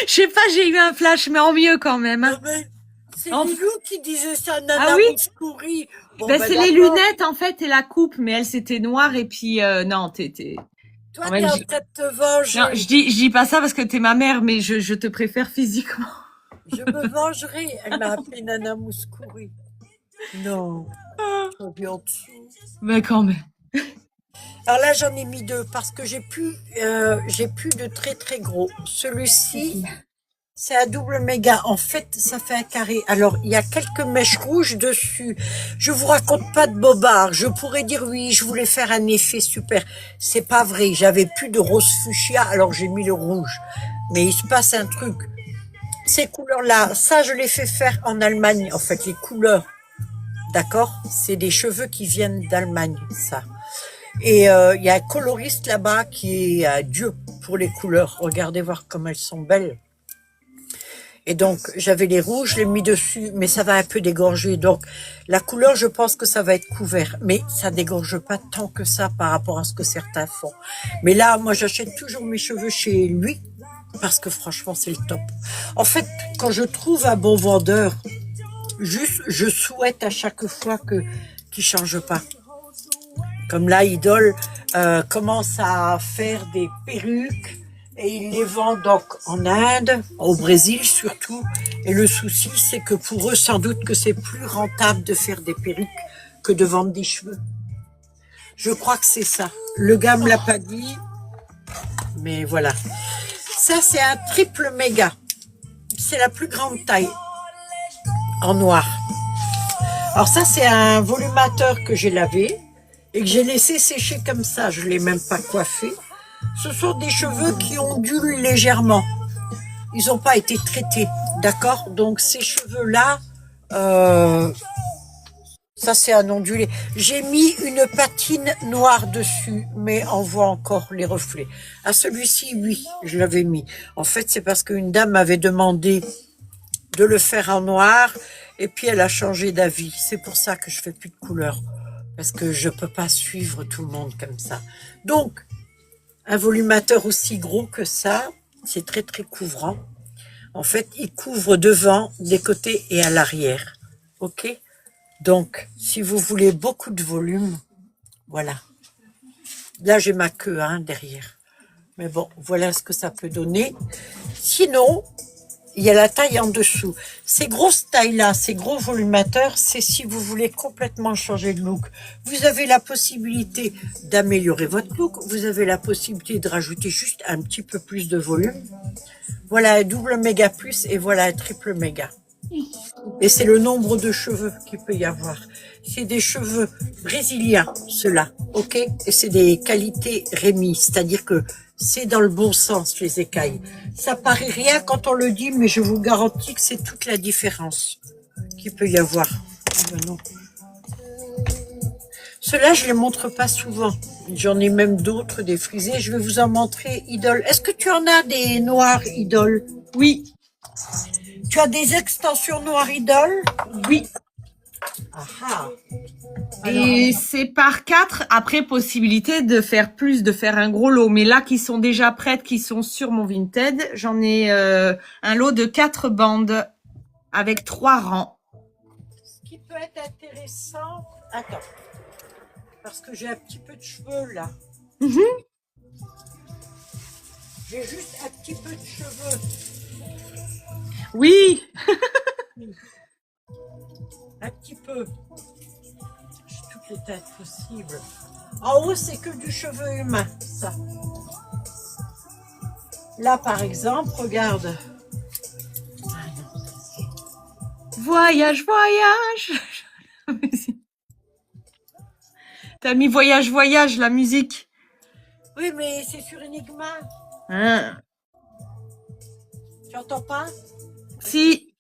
je sais pas, j'ai eu un flash, mais en mieux quand même. Hein. Non, mais c'est En- Lilou qui disait ça, Nana Ah oui Mouskouri. Bon, Ben, ben, c'est les d'accord. lunettes, en fait, et la coupe, mais elle, c'était noire, et puis, non, Toi, quand t'es même, en train de te venger. non, je dis pas ça parce que t'es ma mère, mais je te préfère physiquement. Je me vengerai. Elle m'a appelé Nana Mouskouri. Non, je suis en dessous. Mais quand même. Alors là, j'en ai mis deux parce que j'ai plus de très très gros. Celui-ci, c'est un double méga. En fait, ça fait un carré. Alors, il y a quelques mèches rouges dessus. Je vous raconte pas de bobard. Je pourrais dire oui, je voulais faire un effet super. C'est pas vrai. J'avais plus de rose fuchsia, alors j'ai mis le rouge. Mais il se passe un truc. Ces couleurs-là, ça, je les fais faire en Allemagne. En fait, les couleurs, d'accord? C'est des cheveux qui viennent d'Allemagne, ça. Et il y a un coloriste là-bas qui est Dieu pour les couleurs. Regardez voir comme elles sont belles. Et donc, j'avais les rouges, je l'ai mis dessus, mais ça va un peu dégorger. Donc, la couleur, je pense que ça va être couvert. Mais ça dégorge pas tant que ça par rapport à ce que certains font. Mais là, moi, j'achète toujours mes cheveux chez lui parce que franchement, c'est le top. En fait, quand je trouve un bon vendeur, juste, je souhaite à chaque fois qu'il change pas. Comme là, Idol commence à faire des perruques et il les vend donc en Inde, au Brésil surtout. Et le souci, c'est que pour eux, sans doute que c'est plus rentable de faire des perruques que de vendre des cheveux. Je crois que c'est ça. Le gars me l'a pas dit, mais voilà. Ça, c'est un triple méga. C'est la plus grande taille en noir. Alors ça, c'est un volumateur que j'ai lavé et que j'ai laissé sécher comme ça. Je l'ai même pas coiffé. Ce sont des cheveux qui ondulent légèrement. Ils n'ont pas été traités, d'accord? Donc ces cheveux-là, ça c'est un ondulé. J'ai mis une patine noire dessus, mais on voit encore les reflets. À celui-ci, oui, je l'avais mis. En fait, c'est parce qu'une dame m'avait demandé de le faire en noir, et puis elle a changé d'avis. C'est pour ça que je fais plus de couleur, parce que je peux pas suivre tout le monde comme ça. Donc, un volumateur aussi gros que ça, c'est très très couvrant. En fait, il couvre devant, des côtés et à l'arrière. Ok? Donc, si vous voulez beaucoup de volume, voilà. Là, j'ai ma queue hein, derrière. Mais bon, voilà ce que ça peut donner. Sinon, il y a la taille en dessous. Ces grosses tailles-là, ces gros volumateurs, c'est si vous voulez complètement changer de look. Vous avez la possibilité d'améliorer votre look. Vous avez la possibilité de rajouter juste un petit peu plus de volume. Voilà un double méga plus et voilà un triple méga. Et c'est le nombre de cheveux qu'il peut y avoir. C'est des cheveux brésiliens, ceux-là, ok? Et c'est des qualités Rémi, c'est-à-dire que c'est dans le bon sens, les écailles. Ça paraît rien quand on le dit, mais je vous garantis que c'est toute la différence qu'il peut y avoir. Ah ben non. Ceux-là, je les montre pas souvent. J'en ai même d'autres, des frisés. Je vais vous en montrer, Idole. Est-ce que tu en as des noirs, Idole? Oui, Tu as des extensions noires, Idole? oui. Ah ah. Et c'est par 4. Après, possibilité de faire plus, de faire un gros lot. Mais là, qui sont déjà prêtes, qui sont sur mon Vinted, j'en ai un lot de 4 bandes avec 3 rangs. Ce qui peut être intéressant... Attends. Parce que j'ai un petit peu de cheveux, là. J'ai juste un petit peu de cheveux. Oui. Un petit peu. J'ai toutes les têtes possibles. En haut, c'est que du cheveu humain, ça. Là, par exemple, regarde. Ah non, ça, c'est- Voyage, voyage. T'as mis voyage, voyage, la musique. Oui, mais c'est sur Enigma. Hein. Tu entends pas? Si.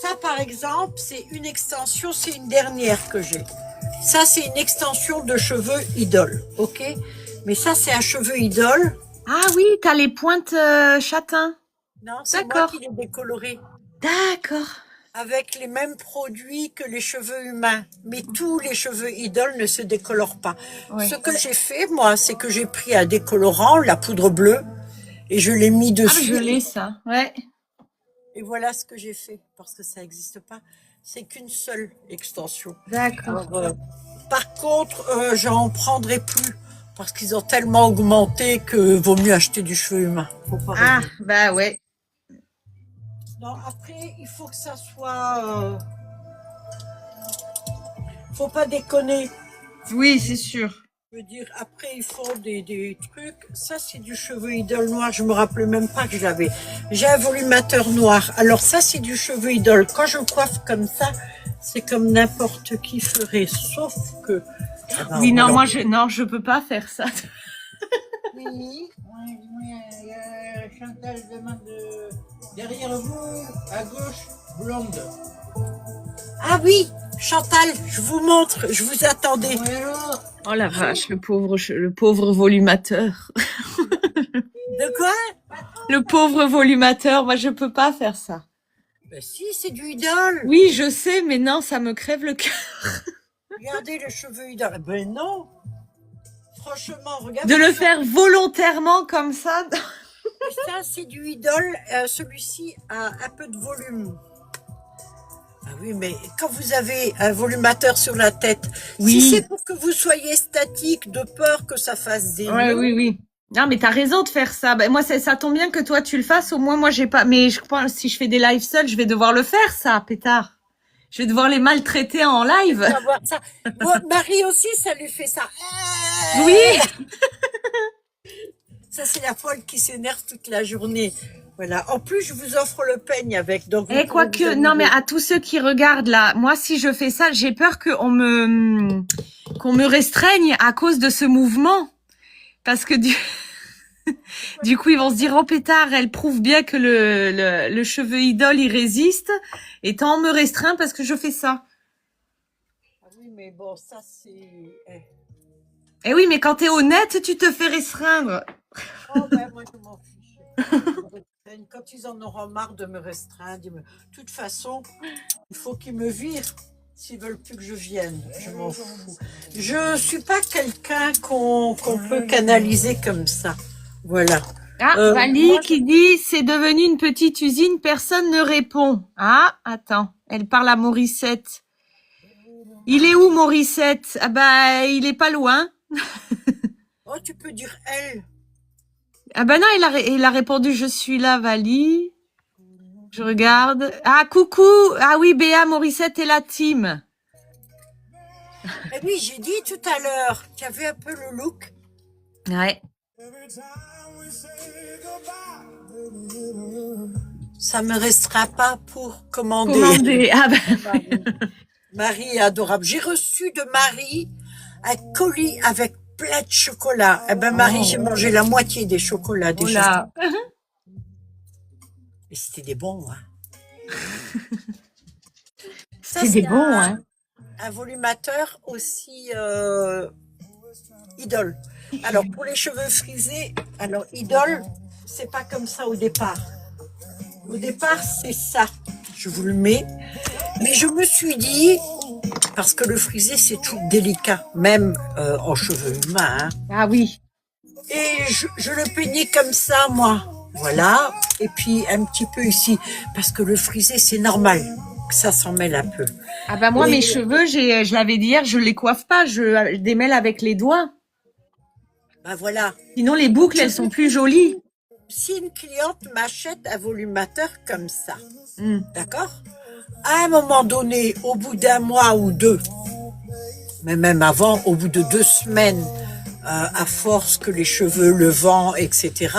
Ça, par exemple, c'est une extension, c'est une dernière que j'ai. Ça, c'est une extension de cheveux Idole, ok? Mais ça, c'est un cheveu Idole. Ah oui, t'as les pointes châtain. Non, c'est moi D'accord. qui l'ai décoloré. D'accord. Avec les mêmes produits que les cheveux humains. Mais tous les cheveux Idole ne se décolorent pas. Ouais. Ce que j'ai fait, moi, c'est que j'ai pris un décolorant, la poudre bleue, et je l'ai mis Ah, dessus. je l'ai ça. Ouais. Et voilà ce que j'ai fait, parce que ça n'existe pas. C'est qu'une seule extension. D'accord. Alors, par contre, j'en prendrai plus, parce qu'ils ont tellement augmenté que vaut mieux acheter du cheveu humain. Faut pas Ah, rêver. bah ouais. Non, après, il faut que ça soit... faut pas déconner. Oui, c'est sûr. Je veux dire, après, ils font des trucs. Ça, c'est du cheveu Idole noir. Je me rappelais même pas que je l'avais. J'ai un volumateur noir. Alors ça, c'est du cheveu Idole. Quand je coiffe comme ça, c'est comme n'importe qui ferait. Sauf que... Ah ben, Oui, non, alors- moi, je peux pas faire ça. Oui. Il y a Chantal demande derrière vous, à gauche, blonde. Ah oui, Chantal, je vous montre. Je vous attendais. Oui, alors, Oh la vache, le pauvre volumateur. De quoi? Le pauvre volumateur, moi, je peux pas faire ça. Ben si, c'est du Idole. Oui, je sais, mais non, ça me crève le cœur. Regardez le cheveu Idole. Ben non. Franchement, regardez. De le faire volontairement comme ça. Et ça, c'est du Idole. Celui-ci a un peu de volume. Ah oui, mais quand vous avez un volumateur sur la tête, Oui. si c'est pour que vous soyez statique, de peur que ça fasse des Ouais, nœuds, oui, oui. Non, mais t'as raison de faire ça. Ben, moi, ça tombe bien que toi, tu le fasses. Au moins, moi, j'ai pas... Mais je pense, si je fais des lives seuls, je vais devoir le faire, ça, pétard. Je vais devoir les maltraiter en live. on va voir ça. Bon, Marie aussi, ça lui fait ça. Oui. Ça, c'est la folle qui s'énerve toute la journée. Voilà. En plus, je vous offre le peigne avec. Donc, vous Et pouvez quoique, vous non, mais amuser. à tous ceux qui regardent là, moi, si je fais ça, j'ai peur qu'on me restreigne à cause de ce mouvement. Parce que du coup, ils vont se dire, oh pétard, elle prouve bien que le cheveu Idole, il résiste. Et tant on me restreint parce que je fais ça. Ah oui, mais bon, ça, c'est... eh. Eh oui, mais quand t'es honnête, tu te fais restreindre. Oh, ben, moi, je m'en fiche. Quand ils en auront marre de me restreindre, de toute façon, il faut qu'ils me virent s'ils veulent plus que je vienne. Je m'en fous. Je suis pas quelqu'un qu'on peut canaliser comme ça. Voilà. Ah, Vali moi, qui dit, c'est devenu une petite usine, personne ne répond. Ah, attends, elle parle à Morissette. Il est où, Morissette? Ah bah, il est pas loin. Oh, tu peux dire elle. Ah bah non, il a répondu, je suis là, Vali. Je regarde. Ah, coucou. Ah oui, Béa, Morissette et la team. Eh oui, j'ai dit tout à l'heure qu'il y avait un peu le look. Ouais. Ça me restera pas pour commander. Commandé. Ah ben, Marie est adorable. J'ai reçu de Marie un colis avec plein de chocolat. Eh ben Marie, j'ai mangé la moitié des chocolats oh déjà. là. Et c'était des bons, hein. Ça, C'est des bons, hein. un volumateur aussi Idol. Alors pour les cheveux frisés, alors Idol, c'est pas comme ça au départ. Au départ, c'est ça. Je vous le mets. Mais je me suis dit, parce que le frisé, c'est tout délicat, même en cheveux humains. Hein. Ah oui. Et je le peignais comme ça, moi. Voilà. Et puis un petit peu ici. Parce que le frisé, c'est normal que ça s'en mêle un peu. Ah bah moi, Et- mes cheveux, je l'avais dit hier, je les coiffe pas, je démêle avec les doigts. Ben voilà. Sinon, les boucles, elles sont plus jolies. Si une cliente m'achète un volumateur comme ça, Hmm. d'accord? À un moment donné, au bout d'un mois ou deux, mais même avant, au bout de 2 semaines, à force que les cheveux, le vent, etc.,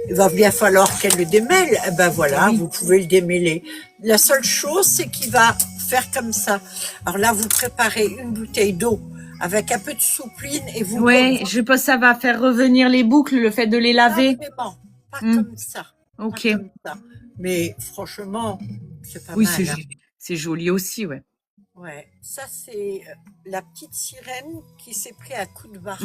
il va bien falloir qu'elle le démêle. Eh ben voilà, Oui. vous pouvez le démêler. La seule chose, c'est qu'il va faire comme ça. Alors là, vous préparez une bouteille d'eau avec un peu de soupline et vous... Ouais, je pense que ça va faire revenir les boucles, le fait de les Pas laver. vraiment, pas Hmm. comme ça. Ok. Pas comme ça. Mais franchement, c'est pas Oui, mal. Hein. c'est joli aussi, ouais. Ouais, ça c'est la petite sirène qui s'est pris un coup de barre.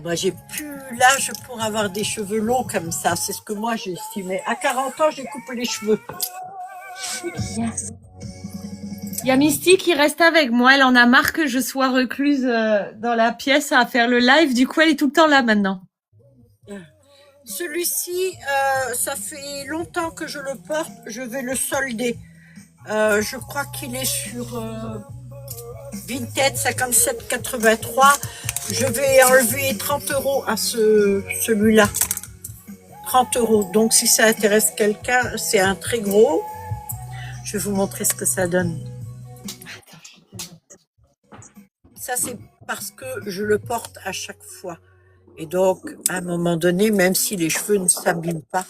Moi j'ai plus l'âge pour avoir des cheveux longs comme ça, c'est ce que moi j'ai estimé. À 40 ans, j'ai coupé les cheveux. Il y a Misty qui reste avec moi. Elle en a marre que je sois recluse dans la pièce à faire le live. Du coup, elle est tout le temps là maintenant. Celui-ci, ça fait longtemps que je le porte, je vais le solder. Je crois qu'il est sur Vinted 57,83. Je vais enlever 30 € à celui-là. 30 €. Donc si ça intéresse quelqu'un, c'est un très gros. Je vais vous montrer ce que ça donne. Ça, c'est parce que je le porte à chaque fois. Et donc, à un moment donné, même si les cheveux ne s'abîment pas.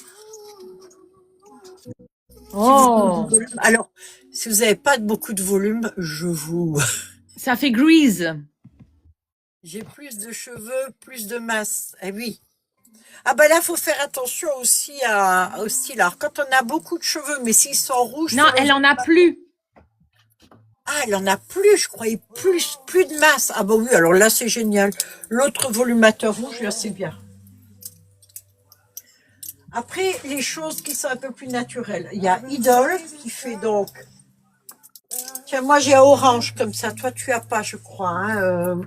Oh, Alors, si vous n'avez pas beaucoup de volume, ça fait grease. j'ai plus de cheveux, plus de masse. Eh oui. Ah ben là, faut faire attention aussi au style. Alors, quand on a beaucoup de cheveux, mais s'ils sont rouges... Non, elle en a plus. Ah, elle en a plus, je croyais plus de masse. Ah bah oui, alors là, c'est génial. L'autre volumateur rouge, là, c'est bien. Après, les choses qui sont un peu plus naturelles. Il y a Idol qui fait donc... Tiens, moi, j'ai orange comme ça. Toi, tu as pas, je crois, hein,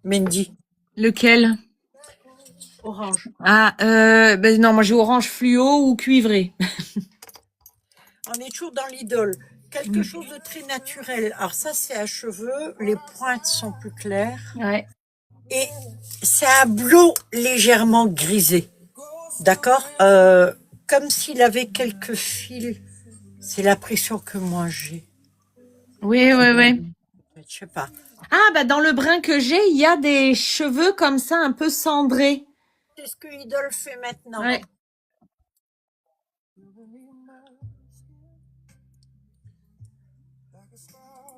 Mandy. Lequel? Orange. Ah, ben non, moi j'ai orange fluo ou cuivré. On est toujours dans l'Idol. Quelque chose de très naturel. Alors ça, c'est à cheveux. Les pointes sont plus claires. Ouais. Et c'est un bleu légèrement grisé. D'accord, comme s'il avait quelques fils. C'est l'impression que moi j'ai. Oui, oui, oui. Je sais pas. Ah, bah dans le brun que j'ai, il y a des cheveux comme ça, un peu cendrés. C'est ce que Idol fait maintenant. Ouais.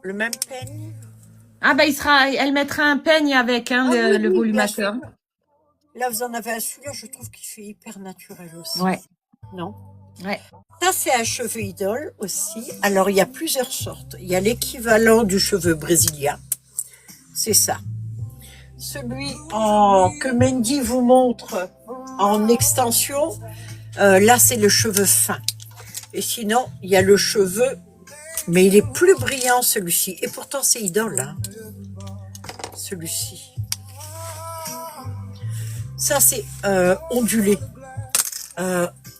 Le même peigne. Ah, bah elle mettra un peigne avec hein, Ah oui, le oui, volumateur. bien sûr. Là, vous en avez un celui-là, je trouve qu'il fait hyper naturel aussi. Ouais. Non? Ouais. Ça, c'est un cheveu Idol aussi. Alors, il y a plusieurs sortes. Il y a l'équivalent du cheveu brésilien. C'est ça. Celui que Mandy vous montre en extension, là, c'est le cheveu fin. Et sinon, il y a le cheveu, mais il est plus brillant, celui-ci. Et pourtant, c'est Idol, hein, celui-ci. Ça, c'est ondulé.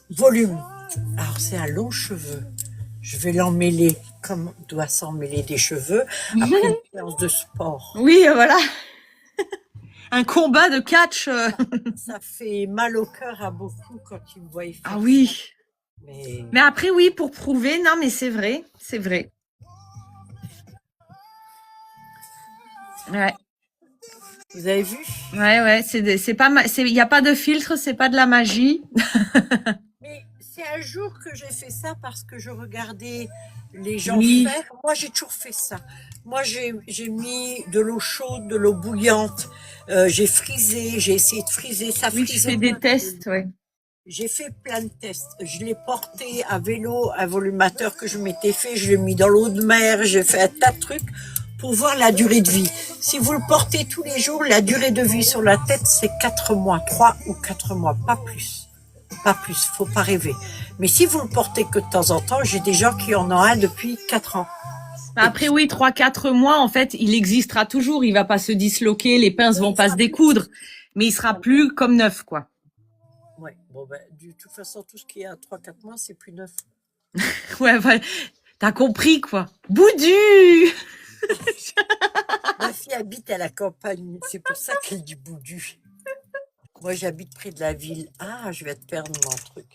Volume. Alors, c'est un long cheveu. Je vais l'emmêler comme doit s'emmêler des cheveux après une séance de sport. Oui, voilà. Un combat de catch. Ça fait mal au cœur à beaucoup quand ils me voient faire Ah oui. ça. Mais après, oui, pour prouver, non, mais c'est vrai. C'est vrai. Ouais. Vous avez vu? Ouais, c'est pas, il y a pas de filtre, c'est pas de la magie. Mais c'est un jour que j'ai fait ça parce que je regardais les gens Oui, faire. Moi, j'ai toujours fait ça. Moi, j'ai mis de l'eau chaude, de l'eau bouillante. J'ai frisé, j'ai essayé de friser. Ça oui, tu frisait fais pas. des tests, ouais. J'ai fait plein de tests. Je l'ai porté à vélo, un volumateur que je m'étais fait. Je l'ai mis dans l'eau de mer. J'ai fait un tas de trucs pour voir la durée de vie. Si vous le portez tous les jours, la durée de vie sur la tête, c'est 4 mois, 3 ou 4 mois, pas plus. Pas plus, faut pas rêver. Mais si vous le portez que de temps en temps, j'ai des gens qui en ont un depuis 4 ans. Après, oui, 3, 4 mois, en fait, il existera toujours. Il va pas se disloquer, les pinces vont pas se découdre, mais il sera plus comme neuf, quoi. Ouais, bon ben, de toute façon, tout ce qui est à 3, 4 mois, c'est plus neuf. Ouais, t'as compris, quoi. Boudu! Ma fille habite à la campagne, c'est pour ça qu'elle dit boudu. Moi, j'habite près de la ville. Ah, je vais te perdre mon truc.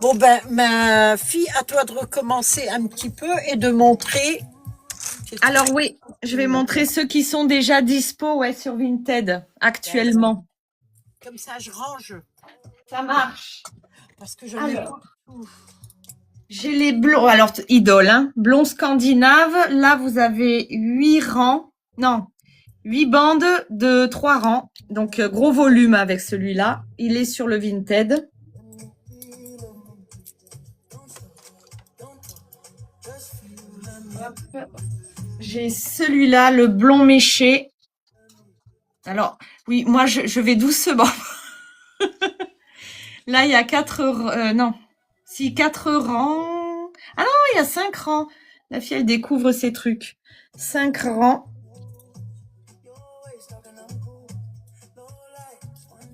Bon ben, ma fille, à toi de recommencer un petit peu et de montrer. Alors oui, je vais montrer ceux qui sont déjà dispo, ouais, sur Vinted, actuellement. Comme ça, je range. Ça marche. Parce que j'en ai Alors, pas. j'ai les blonds, alors idole, hein, blond scandinave. Là, vous avez 8 rangs, non, 8 bandes de 3 rangs. Donc, gros volume avec celui-là. Il est sur le Vinted. Hop. J'ai celui-là, le blond méché. Alors, oui, moi, je vais doucement. Là, il y a 4 non. Si, 4 rangs. Ah non, il y a 5 rangs. La fille, elle découvre ses trucs. 5 rangs.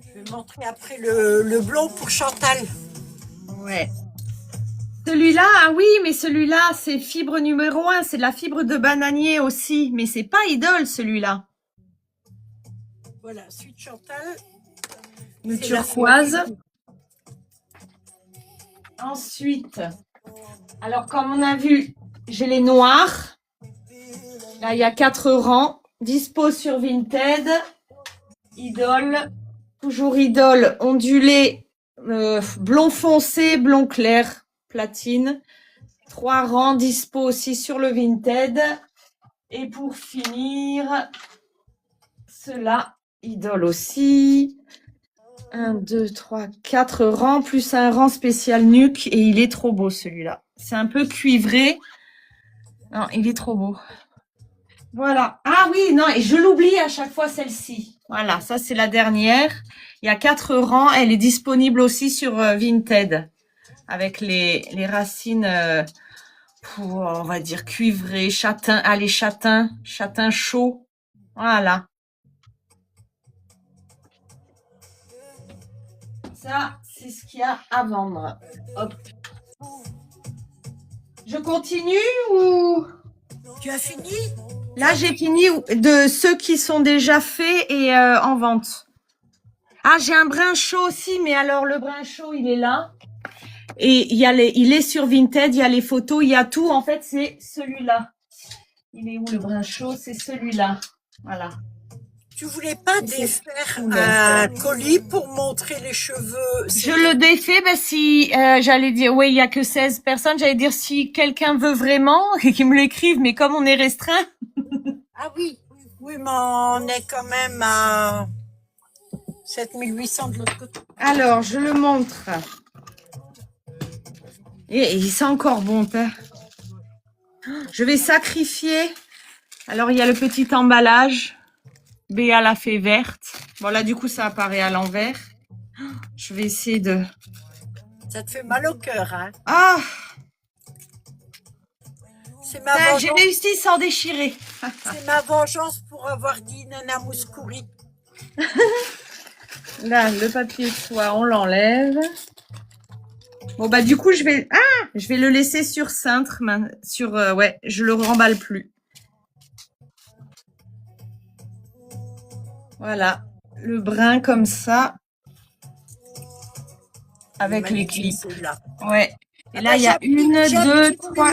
Je vais montrer après le blond pour Chantal. Ouais. Celui-là, ah oui, mais celui-là, c'est fibre numéro 1. C'est de la fibre de bananier aussi. Mais c'est pas idole, celui-là. Voilà, suite Chantal. Le turquoise. Ensuite, alors comme on a vu, j'ai les noirs. Là, il y a 4 rangs. Dispo sur Vinted. Idole. Toujours idole. Ondulé. Blond foncé, blond clair. Platine. 3 rangs. Dispo aussi sur le Vinted. Et pour finir, cela. Idole aussi. 1, 2, 3, 4 rangs, plus un rang spécial nuque. Et il est trop beau, celui-là. C'est un peu cuivré. Non, il est trop beau. Voilà. Ah oui, non, et je l'oublie à chaque fois, celle-ci. Voilà, ça, c'est la dernière. Il y a 4 rangs. Elle est disponible aussi sur Vinted. Avec les racines, on va dire cuivrées, châtain. Allez, châtain chaud. Voilà. Ça, c'est ce qu'il y a à vendre. Hop. Je continue ou... Tu as fini? Là, j'ai fini de ceux qui sont déjà faits et en vente. Ah, j'ai un brin chaud aussi, mais alors le brin chaud, il est là. Et il est sur Vinted, il y a les photos, il y a tout. En fait, c'est celui-là. Il est où le brin chaud? C'est celui-là. Voilà. Tu voulais pas défaire un colis pour montrer les cheveux? Je le défais, ben si j'allais dire, oui, il y a que 16 personnes, j'allais dire si quelqu'un veut vraiment, et qu'il me l'écrive, mais comme on est restreint. Ah oui, oui, mais on est quand même à 7800 de l'autre côté. Alors, je le montre. Et il sent encore bon, hein. Je vais sacrifier. Alors, il y a le petit emballage. Béa la fée verte. Bon, là, du coup, ça apparaît à l'envers. Je vais essayer de... Ça te fait mal au cœur, hein? Ah, C'est ma j'ai vengeance. réussi sans déchirer. C'est ma vengeance pour avoir dit Nana Mouskouri. Là, le papier de soie, on l'enlève. Bon, bah, du coup, je vais le laisser sur cintre. Ouais, je le remballe plus. Voilà. Le brin comme ça. Avec les clips. Là. Ouais. Et là, il y a 1, 2, 3,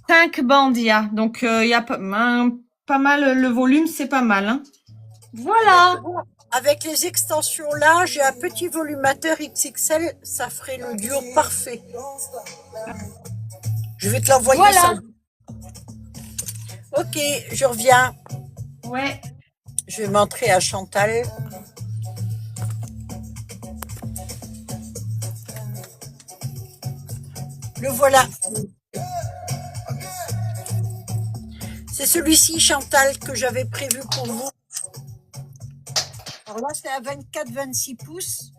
5 bandes, il y a. Donc, il y a pas mal, le volume, c'est pas mal. Hein. Voilà. Avec les extensions là, j'ai un petit volumateur XXL, ça ferait le duo parfait. Je vais te l'envoyer Voilà. ça. Ok, je reviens. Ouais. Je vais montrer à Chantal. Le voilà. C'est celui-ci, Chantal, que j'avais prévu pour vous. Alors là, c'est à 24-26 pouces.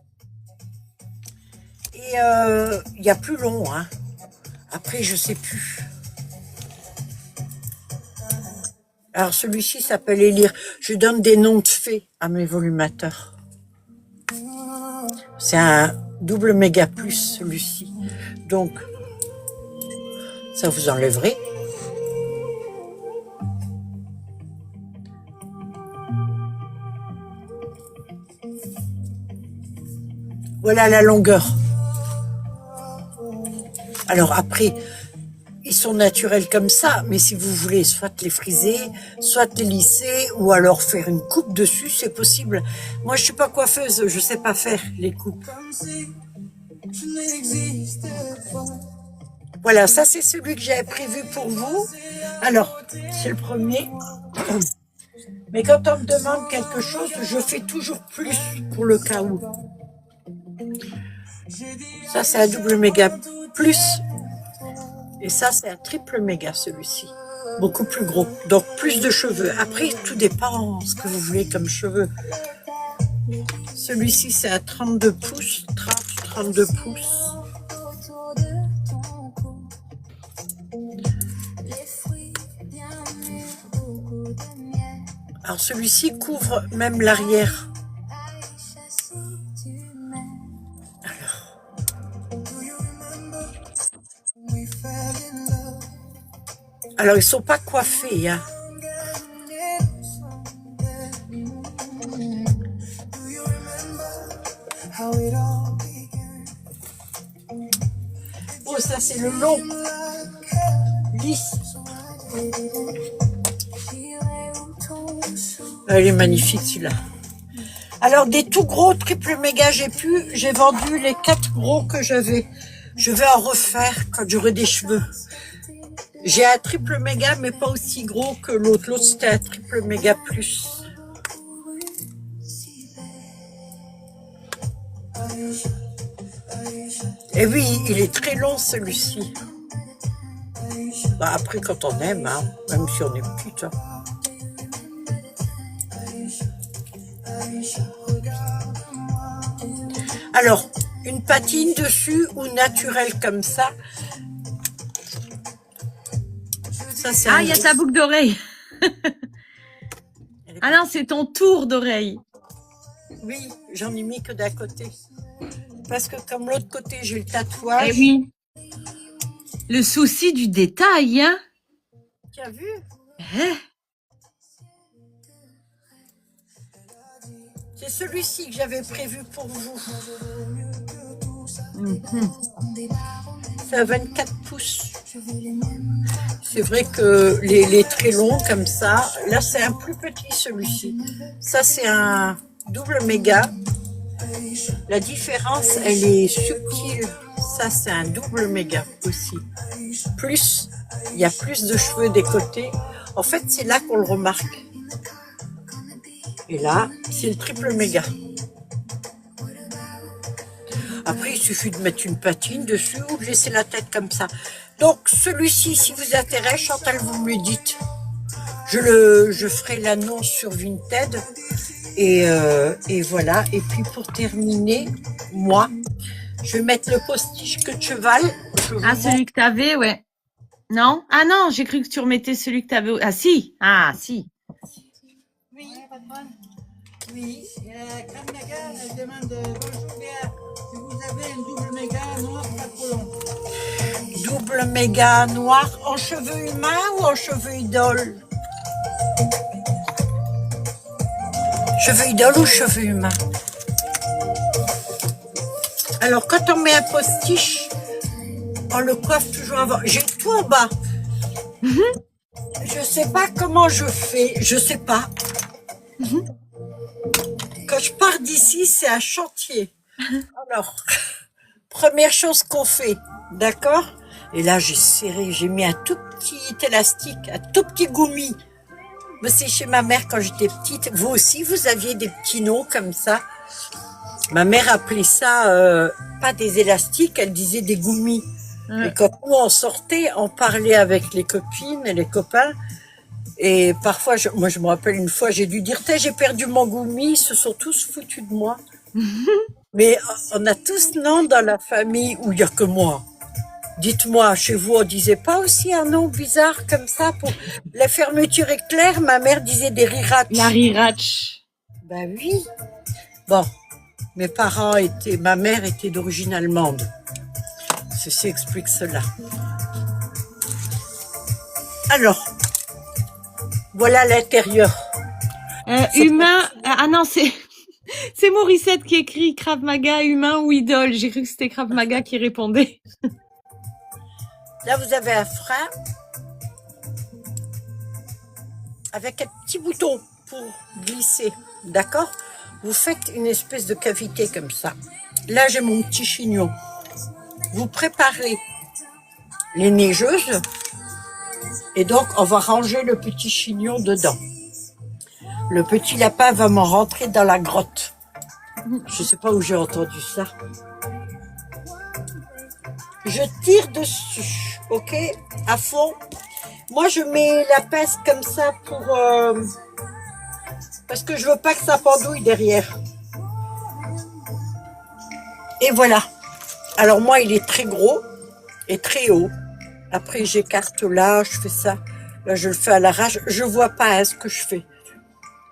Et il y a plus long. Hein. Après, je sais plus. Alors, celui-ci s'appelle Élire. Je donne des noms de fées à mes volumateurs. C'est un double méga plus, celui-ci. Donc, ça vous enlèverez. Voilà la longueur. Alors après, ils sont naturels comme ça, mais si vous voulez soit les friser, soit les lisser, ou alors faire une coupe dessus, c'est possible. Moi, je suis pas coiffeuse, je sais pas faire les coupes. Voilà, ça c'est celui que j'avais prévu pour vous. Alors, c'est le premier. Mais quand on me demande quelque chose, je fais toujours plus pour le cas où. Ça, c'est un double méga plus. Et ça, c'est un triple méga, celui-ci. Beaucoup plus gros. Donc, plus de cheveux. Après, tout dépend ce que vous voulez comme cheveux. Celui-ci, c'est un 32 pouces. 32 pouces. Alors, celui-ci couvre même l'arrière. Alors, ils sont pas coiffés, hein. Oh, ça, c'est le long. Lisse. Ah, il est magnifique, celui-là. Alors, des tout gros triple méga, j'ai vendu les 4 gros que j'avais. Je vais en refaire quand j'aurai des cheveux. J'ai un triple méga, mais pas aussi gros que l'autre. L'autre, c'était un triple méga plus. Et oui, il est très long, celui-ci. Bah, après, quand on aime, hein, même si on est petite. Hein. Alors, une patine dessus ou naturelle comme ça. Ça, c'est Ah, il y a ta boucle d'oreille. Ah non, c'est ton tour d'oreille. Oui, j'en ai mis que d'un côté. Parce que comme l'autre côté, j'ai le tatouage. Eh oui. Le souci du détail, hein. Tu as vu? Eh. C'est celui-ci que j'avais prévu pour vous. C'est à 24 pouces. C'est vrai que les très longs comme ça, là c'est un plus petit celui-ci. Ça c'est un double méga. La différence elle est subtile. Ça c'est un double méga aussi. Plus, il y a plus de cheveux des côtés. En fait c'est là qu'on le remarque. Et là, c'est le triple méga. Après, il suffit de mettre une patine dessus ou de laisser la tête comme ça. Donc, celui-ci, si vous intéresse, Chantal, vous me le dites. Je ferai l'annonce sur Vinted. Et voilà. Et puis, pour terminer, moi, je vais mettre le postiche que de cheval. Ah, celui que t'avais, ouais. Non? Ah non, j'ai cru que tu remettais celui que t'avais. Ah si. Ah si. Oui, patronne. Oui, la crème méga, elle demande bonjour Léa. Si vous avez un double méga noir, pas trop long. Double méga noir en cheveux humains ou en cheveux idole? Cheveux idole ou cheveux humains? Alors, quand on met un postiche, on le coiffe toujours avant. J'ai tout en bas. Je sais pas comment je fais, je sais pas. Quand je pars d'ici, c'est un chantier. Alors, première chose qu'on fait, d'accord? Et là, j'ai serré, j'ai mis un tout petit élastique, un tout petit goumi. Mais c'est chez ma mère quand j'étais petite. Vous aussi, vous aviez des petits noms comme ça. Ma mère appelait ça, pas des élastiques, elle disait des goumis. Ouais. Et quand nous, on sortait, on parlait avec les copines et les copains. Et parfois, moi, je me rappelle une fois, j'ai dû dire, j'ai perdu mon goumi, ils se sont tous foutus de moi. Mais on a tous nom dans la famille où il n'y a que moi. Dites-moi, chez vous, on disait pas aussi un nom bizarre comme ça pour la fermeture éclair? Ma mère disait des rirach. La Rirach. Ben oui. Bon, ma mère était d'origine allemande. Ceci explique cela. Alors, voilà l'intérieur. Humain. Ah non, c'est Morissette qui écrit Krav Maga, humain ou idole. J'ai cru que c'était Krav Maga qui répondait. Là, vous avez un frein avec un petit bouton pour glisser. D'accord? Vous faites une espèce de cavité comme ça. Là, j'ai mon petit chignon. Vous préparez les neigeuses et donc on va ranger le petit chignon dedans. Le petit lapin va m'en rentrer dans la grotte. Je sais pas où j'ai entendu ça. Je tire dessus, ok, à fond. Moi, je mets la pince comme ça pour parce que je veux pas que ça pendouille derrière. Et voilà. Alors moi, il est très gros et très haut. Après, j'écarte là, je fais ça. Là, je le fais à l'arrache. Je vois pas ce que je fais.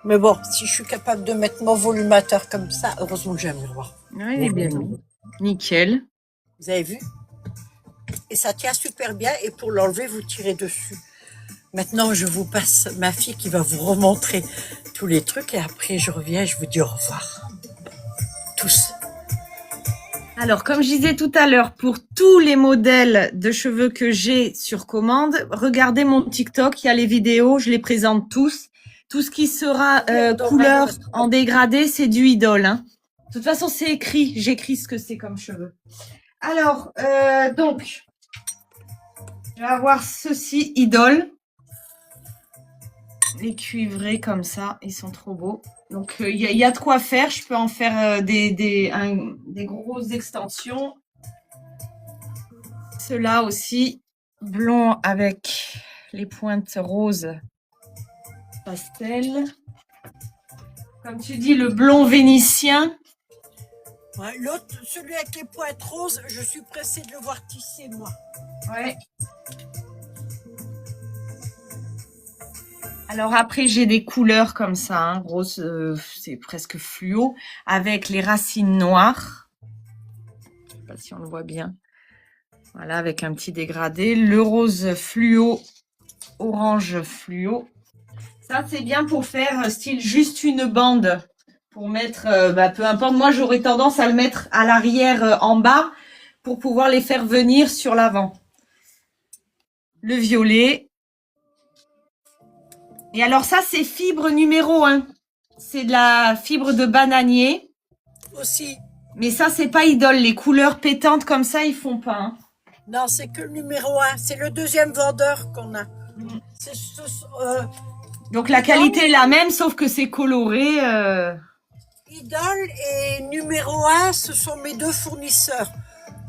Mais bon, si je suis capable de mettre mon volumateur comme ça, heureusement que j'ai un miroir. Ouais, il est bien mis. Nickel. Vous avez vu? Et ça tient super bien. Et pour l'enlever, vous tirez dessus. Maintenant, je vous passe ma fille qui va vous remontrer tous les trucs. Et après, je reviens et je vous dis au revoir. Tous. Alors, comme je disais tout à l'heure, pour tous les modèles de cheveux que j'ai sur commande, regardez mon TikTok, il y a les vidéos, je les présente tous. Tout ce qui sera couleur en dégradé, c'est du idole. Hein. De toute façon, c'est écrit. J'écris ce que c'est comme cheveux. Alors, donc, je vais avoir ceci, idole. Les cuivrés comme ça, ils sont trop beaux. Donc, il y a de quoi faire. Je peux en faire des grosses extensions. Ceux-là aussi, blond avec les pointes roses pastel. Comme tu dis, le blond vénitien. Ouais, l'autre, celui avec les pointes roses, je suis pressée de le voir tisser, moi. Ouais. Alors après, j'ai des couleurs comme ça, hein, rose, c'est presque fluo, avec les racines noires. Je sais pas si on le voit bien. Voilà, avec un petit dégradé. Le rose fluo, orange fluo. Ça, c'est bien pour faire style juste une bande. Pour mettre, peu importe. Moi, j'aurais tendance à le mettre à l'arrière en bas pour pouvoir les faire venir sur l'avant. Le violet. Et alors ça, c'est fibre numéro 1. C'est de la fibre de bananier. Aussi. Mais ça, c'est pas idole. Les couleurs pétantes comme ça, ils font pas. Hein. Non, c'est que le numéro 1. C'est le deuxième vendeur qu'on a. Donc la qualité est la même, sauf que c'est coloré. Idole et numéro 1, ce sont mes deux fournisseurs.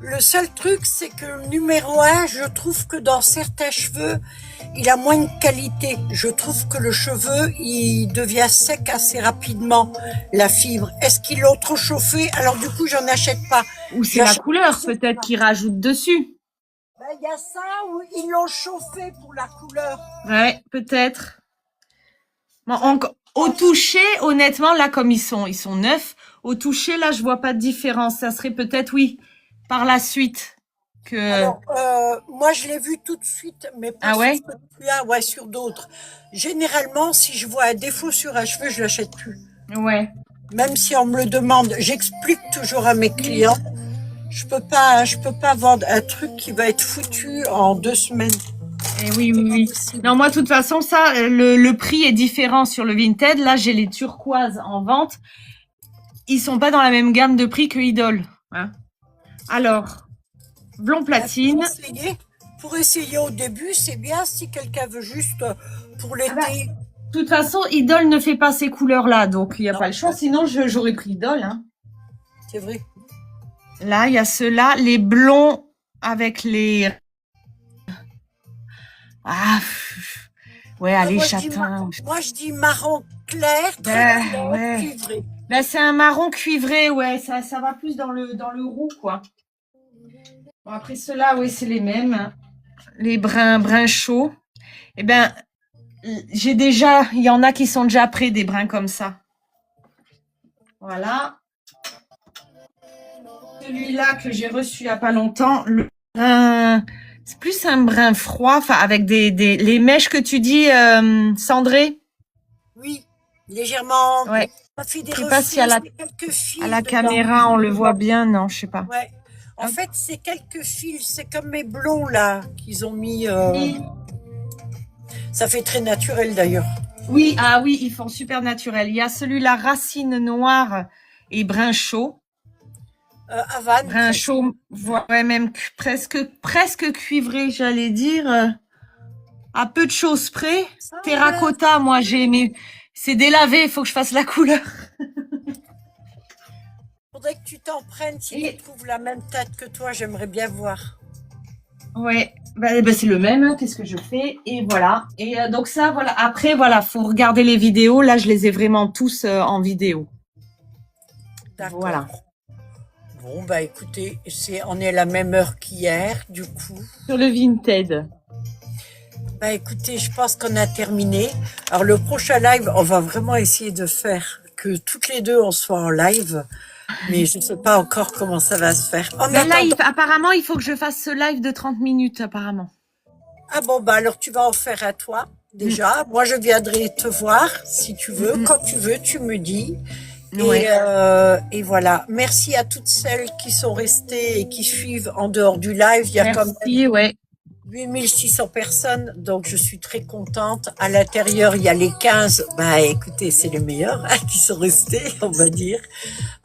Le seul truc, c'est que le numéro 1, je trouve que dans certains cheveux, il a moins de qualité. Je trouve que le cheveu, il devient sec assez rapidement, la fibre. Est-ce qu'ils l'ont trop chauffé? Alors du coup, j'en achète pas. Ou c'est la couleur, peut-être, qu'ils rajoutent dessus. Il y a ça, ou ils l'ont chauffé pour la couleur. Ouais, peut-être. Bon, au toucher, honnêtement, là, comme ils sont neufs, au toucher, là, je vois pas de différence. Ça serait peut-être, oui, par la suite que. Alors, moi, je l'ai vu tout de suite, mais pas sur celui-là, ouais, sur d'autres. Généralement, si je vois un défaut sur un cheveu, je l'achète plus. Ouais. Même si on me le demande, j'explique toujours à mes clients. Je peux pas vendre un truc qui va être foutu en 2 semaines. Et oui, C'est oui, pas oui. possible. Non, moi, de toute façon, ça, le prix est différent sur le Vinted. Là, j'ai les turquoises en vente. Ils sont pas dans la même gamme de prix que Idol. Hein. Alors, blond platine. Pour essayer au début, c'est bien si quelqu'un veut juste pour Ah bah, l'été. de toute façon, Idol ne fait pas ces couleurs-là, donc il n'y a Non. pas le choix. Sinon, j'aurais pris Idol. Hein. C'est vrai. Là, il y a ceux-là, les blonds avec les... Ah, ouais, allez, Moi, châtain. je dis marron clair, très Ben, clair, ouais. cuivré. Ben, c'est un marron cuivré, ouais, ça va plus dans le roux, quoi. Bon, après ceux-là, oui, c'est les mêmes. Hein. Les bruns chauds. Eh ben, j'ai déjà, il y en a qui sont déjà prêts, des bruns comme ça. Voilà. Celui-là que j'ai reçu il n'y a pas longtemps, le brun, c'est plus un brun froid, enfin, avec les mèches que tu dis, cendrées. Oui, légèrement. Ouais. Ça fait des Je sais pas si à reflets, c'est quelques fils. la dedans. caméra, on le voit bien, non, je sais pas. Ouais. En Hop. fait, c'est quelques fils. C'est comme mes blonds, là, qu'ils ont mis. Oui. Ça fait très naturel, d'ailleurs. Oui, ah oui, ils font super naturel. Il y a celui-là, racine noire et brun chaud. Havane. Brun chaud, ouais, même presque cuivré, j'allais dire. À peu de choses près. Terracotta, moi, j'ai aimé. C'est délavé, il faut que je fasse la couleur. Faudrait que tu t'en prennes si tu trouves la même tête que toi. J'aimerais bien voir. Ouais, bah, c'est le même, hein, qu'est-ce que je fais. Et voilà. Et donc ça, voilà. Après, voilà, faut regarder les vidéos. Là, je les ai vraiment tous en vidéo. D'accord. Voilà. Bon, bah écoutez, on est à la même heure qu'hier, du coup. Sur le Vinted. Bah écoutez, je pense qu'on a terminé. Alors le prochain live, on va vraiment essayer de faire que toutes les deux on soit en live, mais je ne sais pas encore comment ça va se faire. En Ben là, attendant... apparemment, il faut que je fasse ce live de 30 minutes, apparemment. Ah bon, bah alors tu vas en faire à toi, déjà. Moi, je viendrai te voir, si tu veux. Quand tu veux, tu me dis. Ouais. Et voilà. Merci à toutes celles qui sont restées et qui suivent en dehors du live. Il y a comme Merci, ouais. 8600 personnes, donc je suis très contente. À l'intérieur, il y a les 15. Bah, écoutez, c'est les meilleurs qui sont restés, on va dire.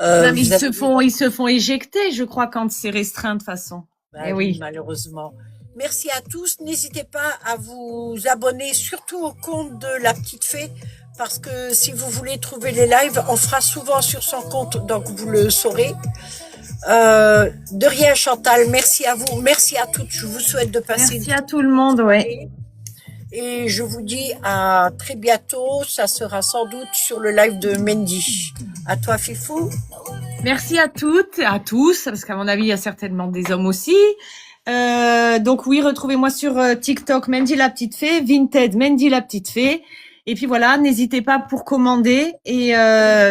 Non, mais Vous avez- ils se font éjecter, je crois, quand c'est restreint de façon. Bah Eh oui, oui. malheureusement. Merci à tous. N'hésitez pas à vous abonner, surtout au compte de la petite fée, parce que si vous voulez trouver les lives, on fera souvent sur son compte, donc vous le saurez. De rien, Chantal. Merci à vous. Merci à toutes. Je vous souhaite de passer Merci à tout le monde, ouais. Et je vous dis à très bientôt. Ça sera sans doute sur le live de Mendy. À toi, Fifou. Merci à toutes, à tous, parce qu'à mon avis, il y a certainement des hommes aussi. Donc oui, retrouvez-moi sur TikTok, Mendy la petite fée, Vinted, Mendy la petite fée. Et puis voilà, n'hésitez pas pour commander. Et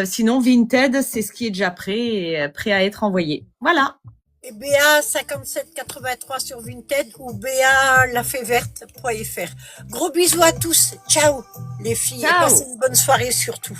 sinon, Vinted, c'est ce qui est déjà prêt et prêt à être envoyé. Voilà. Et BA5783 sur Vinted ou BA lafayverte.fr. Gros bisous à tous. Ciao, les filles. Ciao. Et passez une bonne soirée surtout.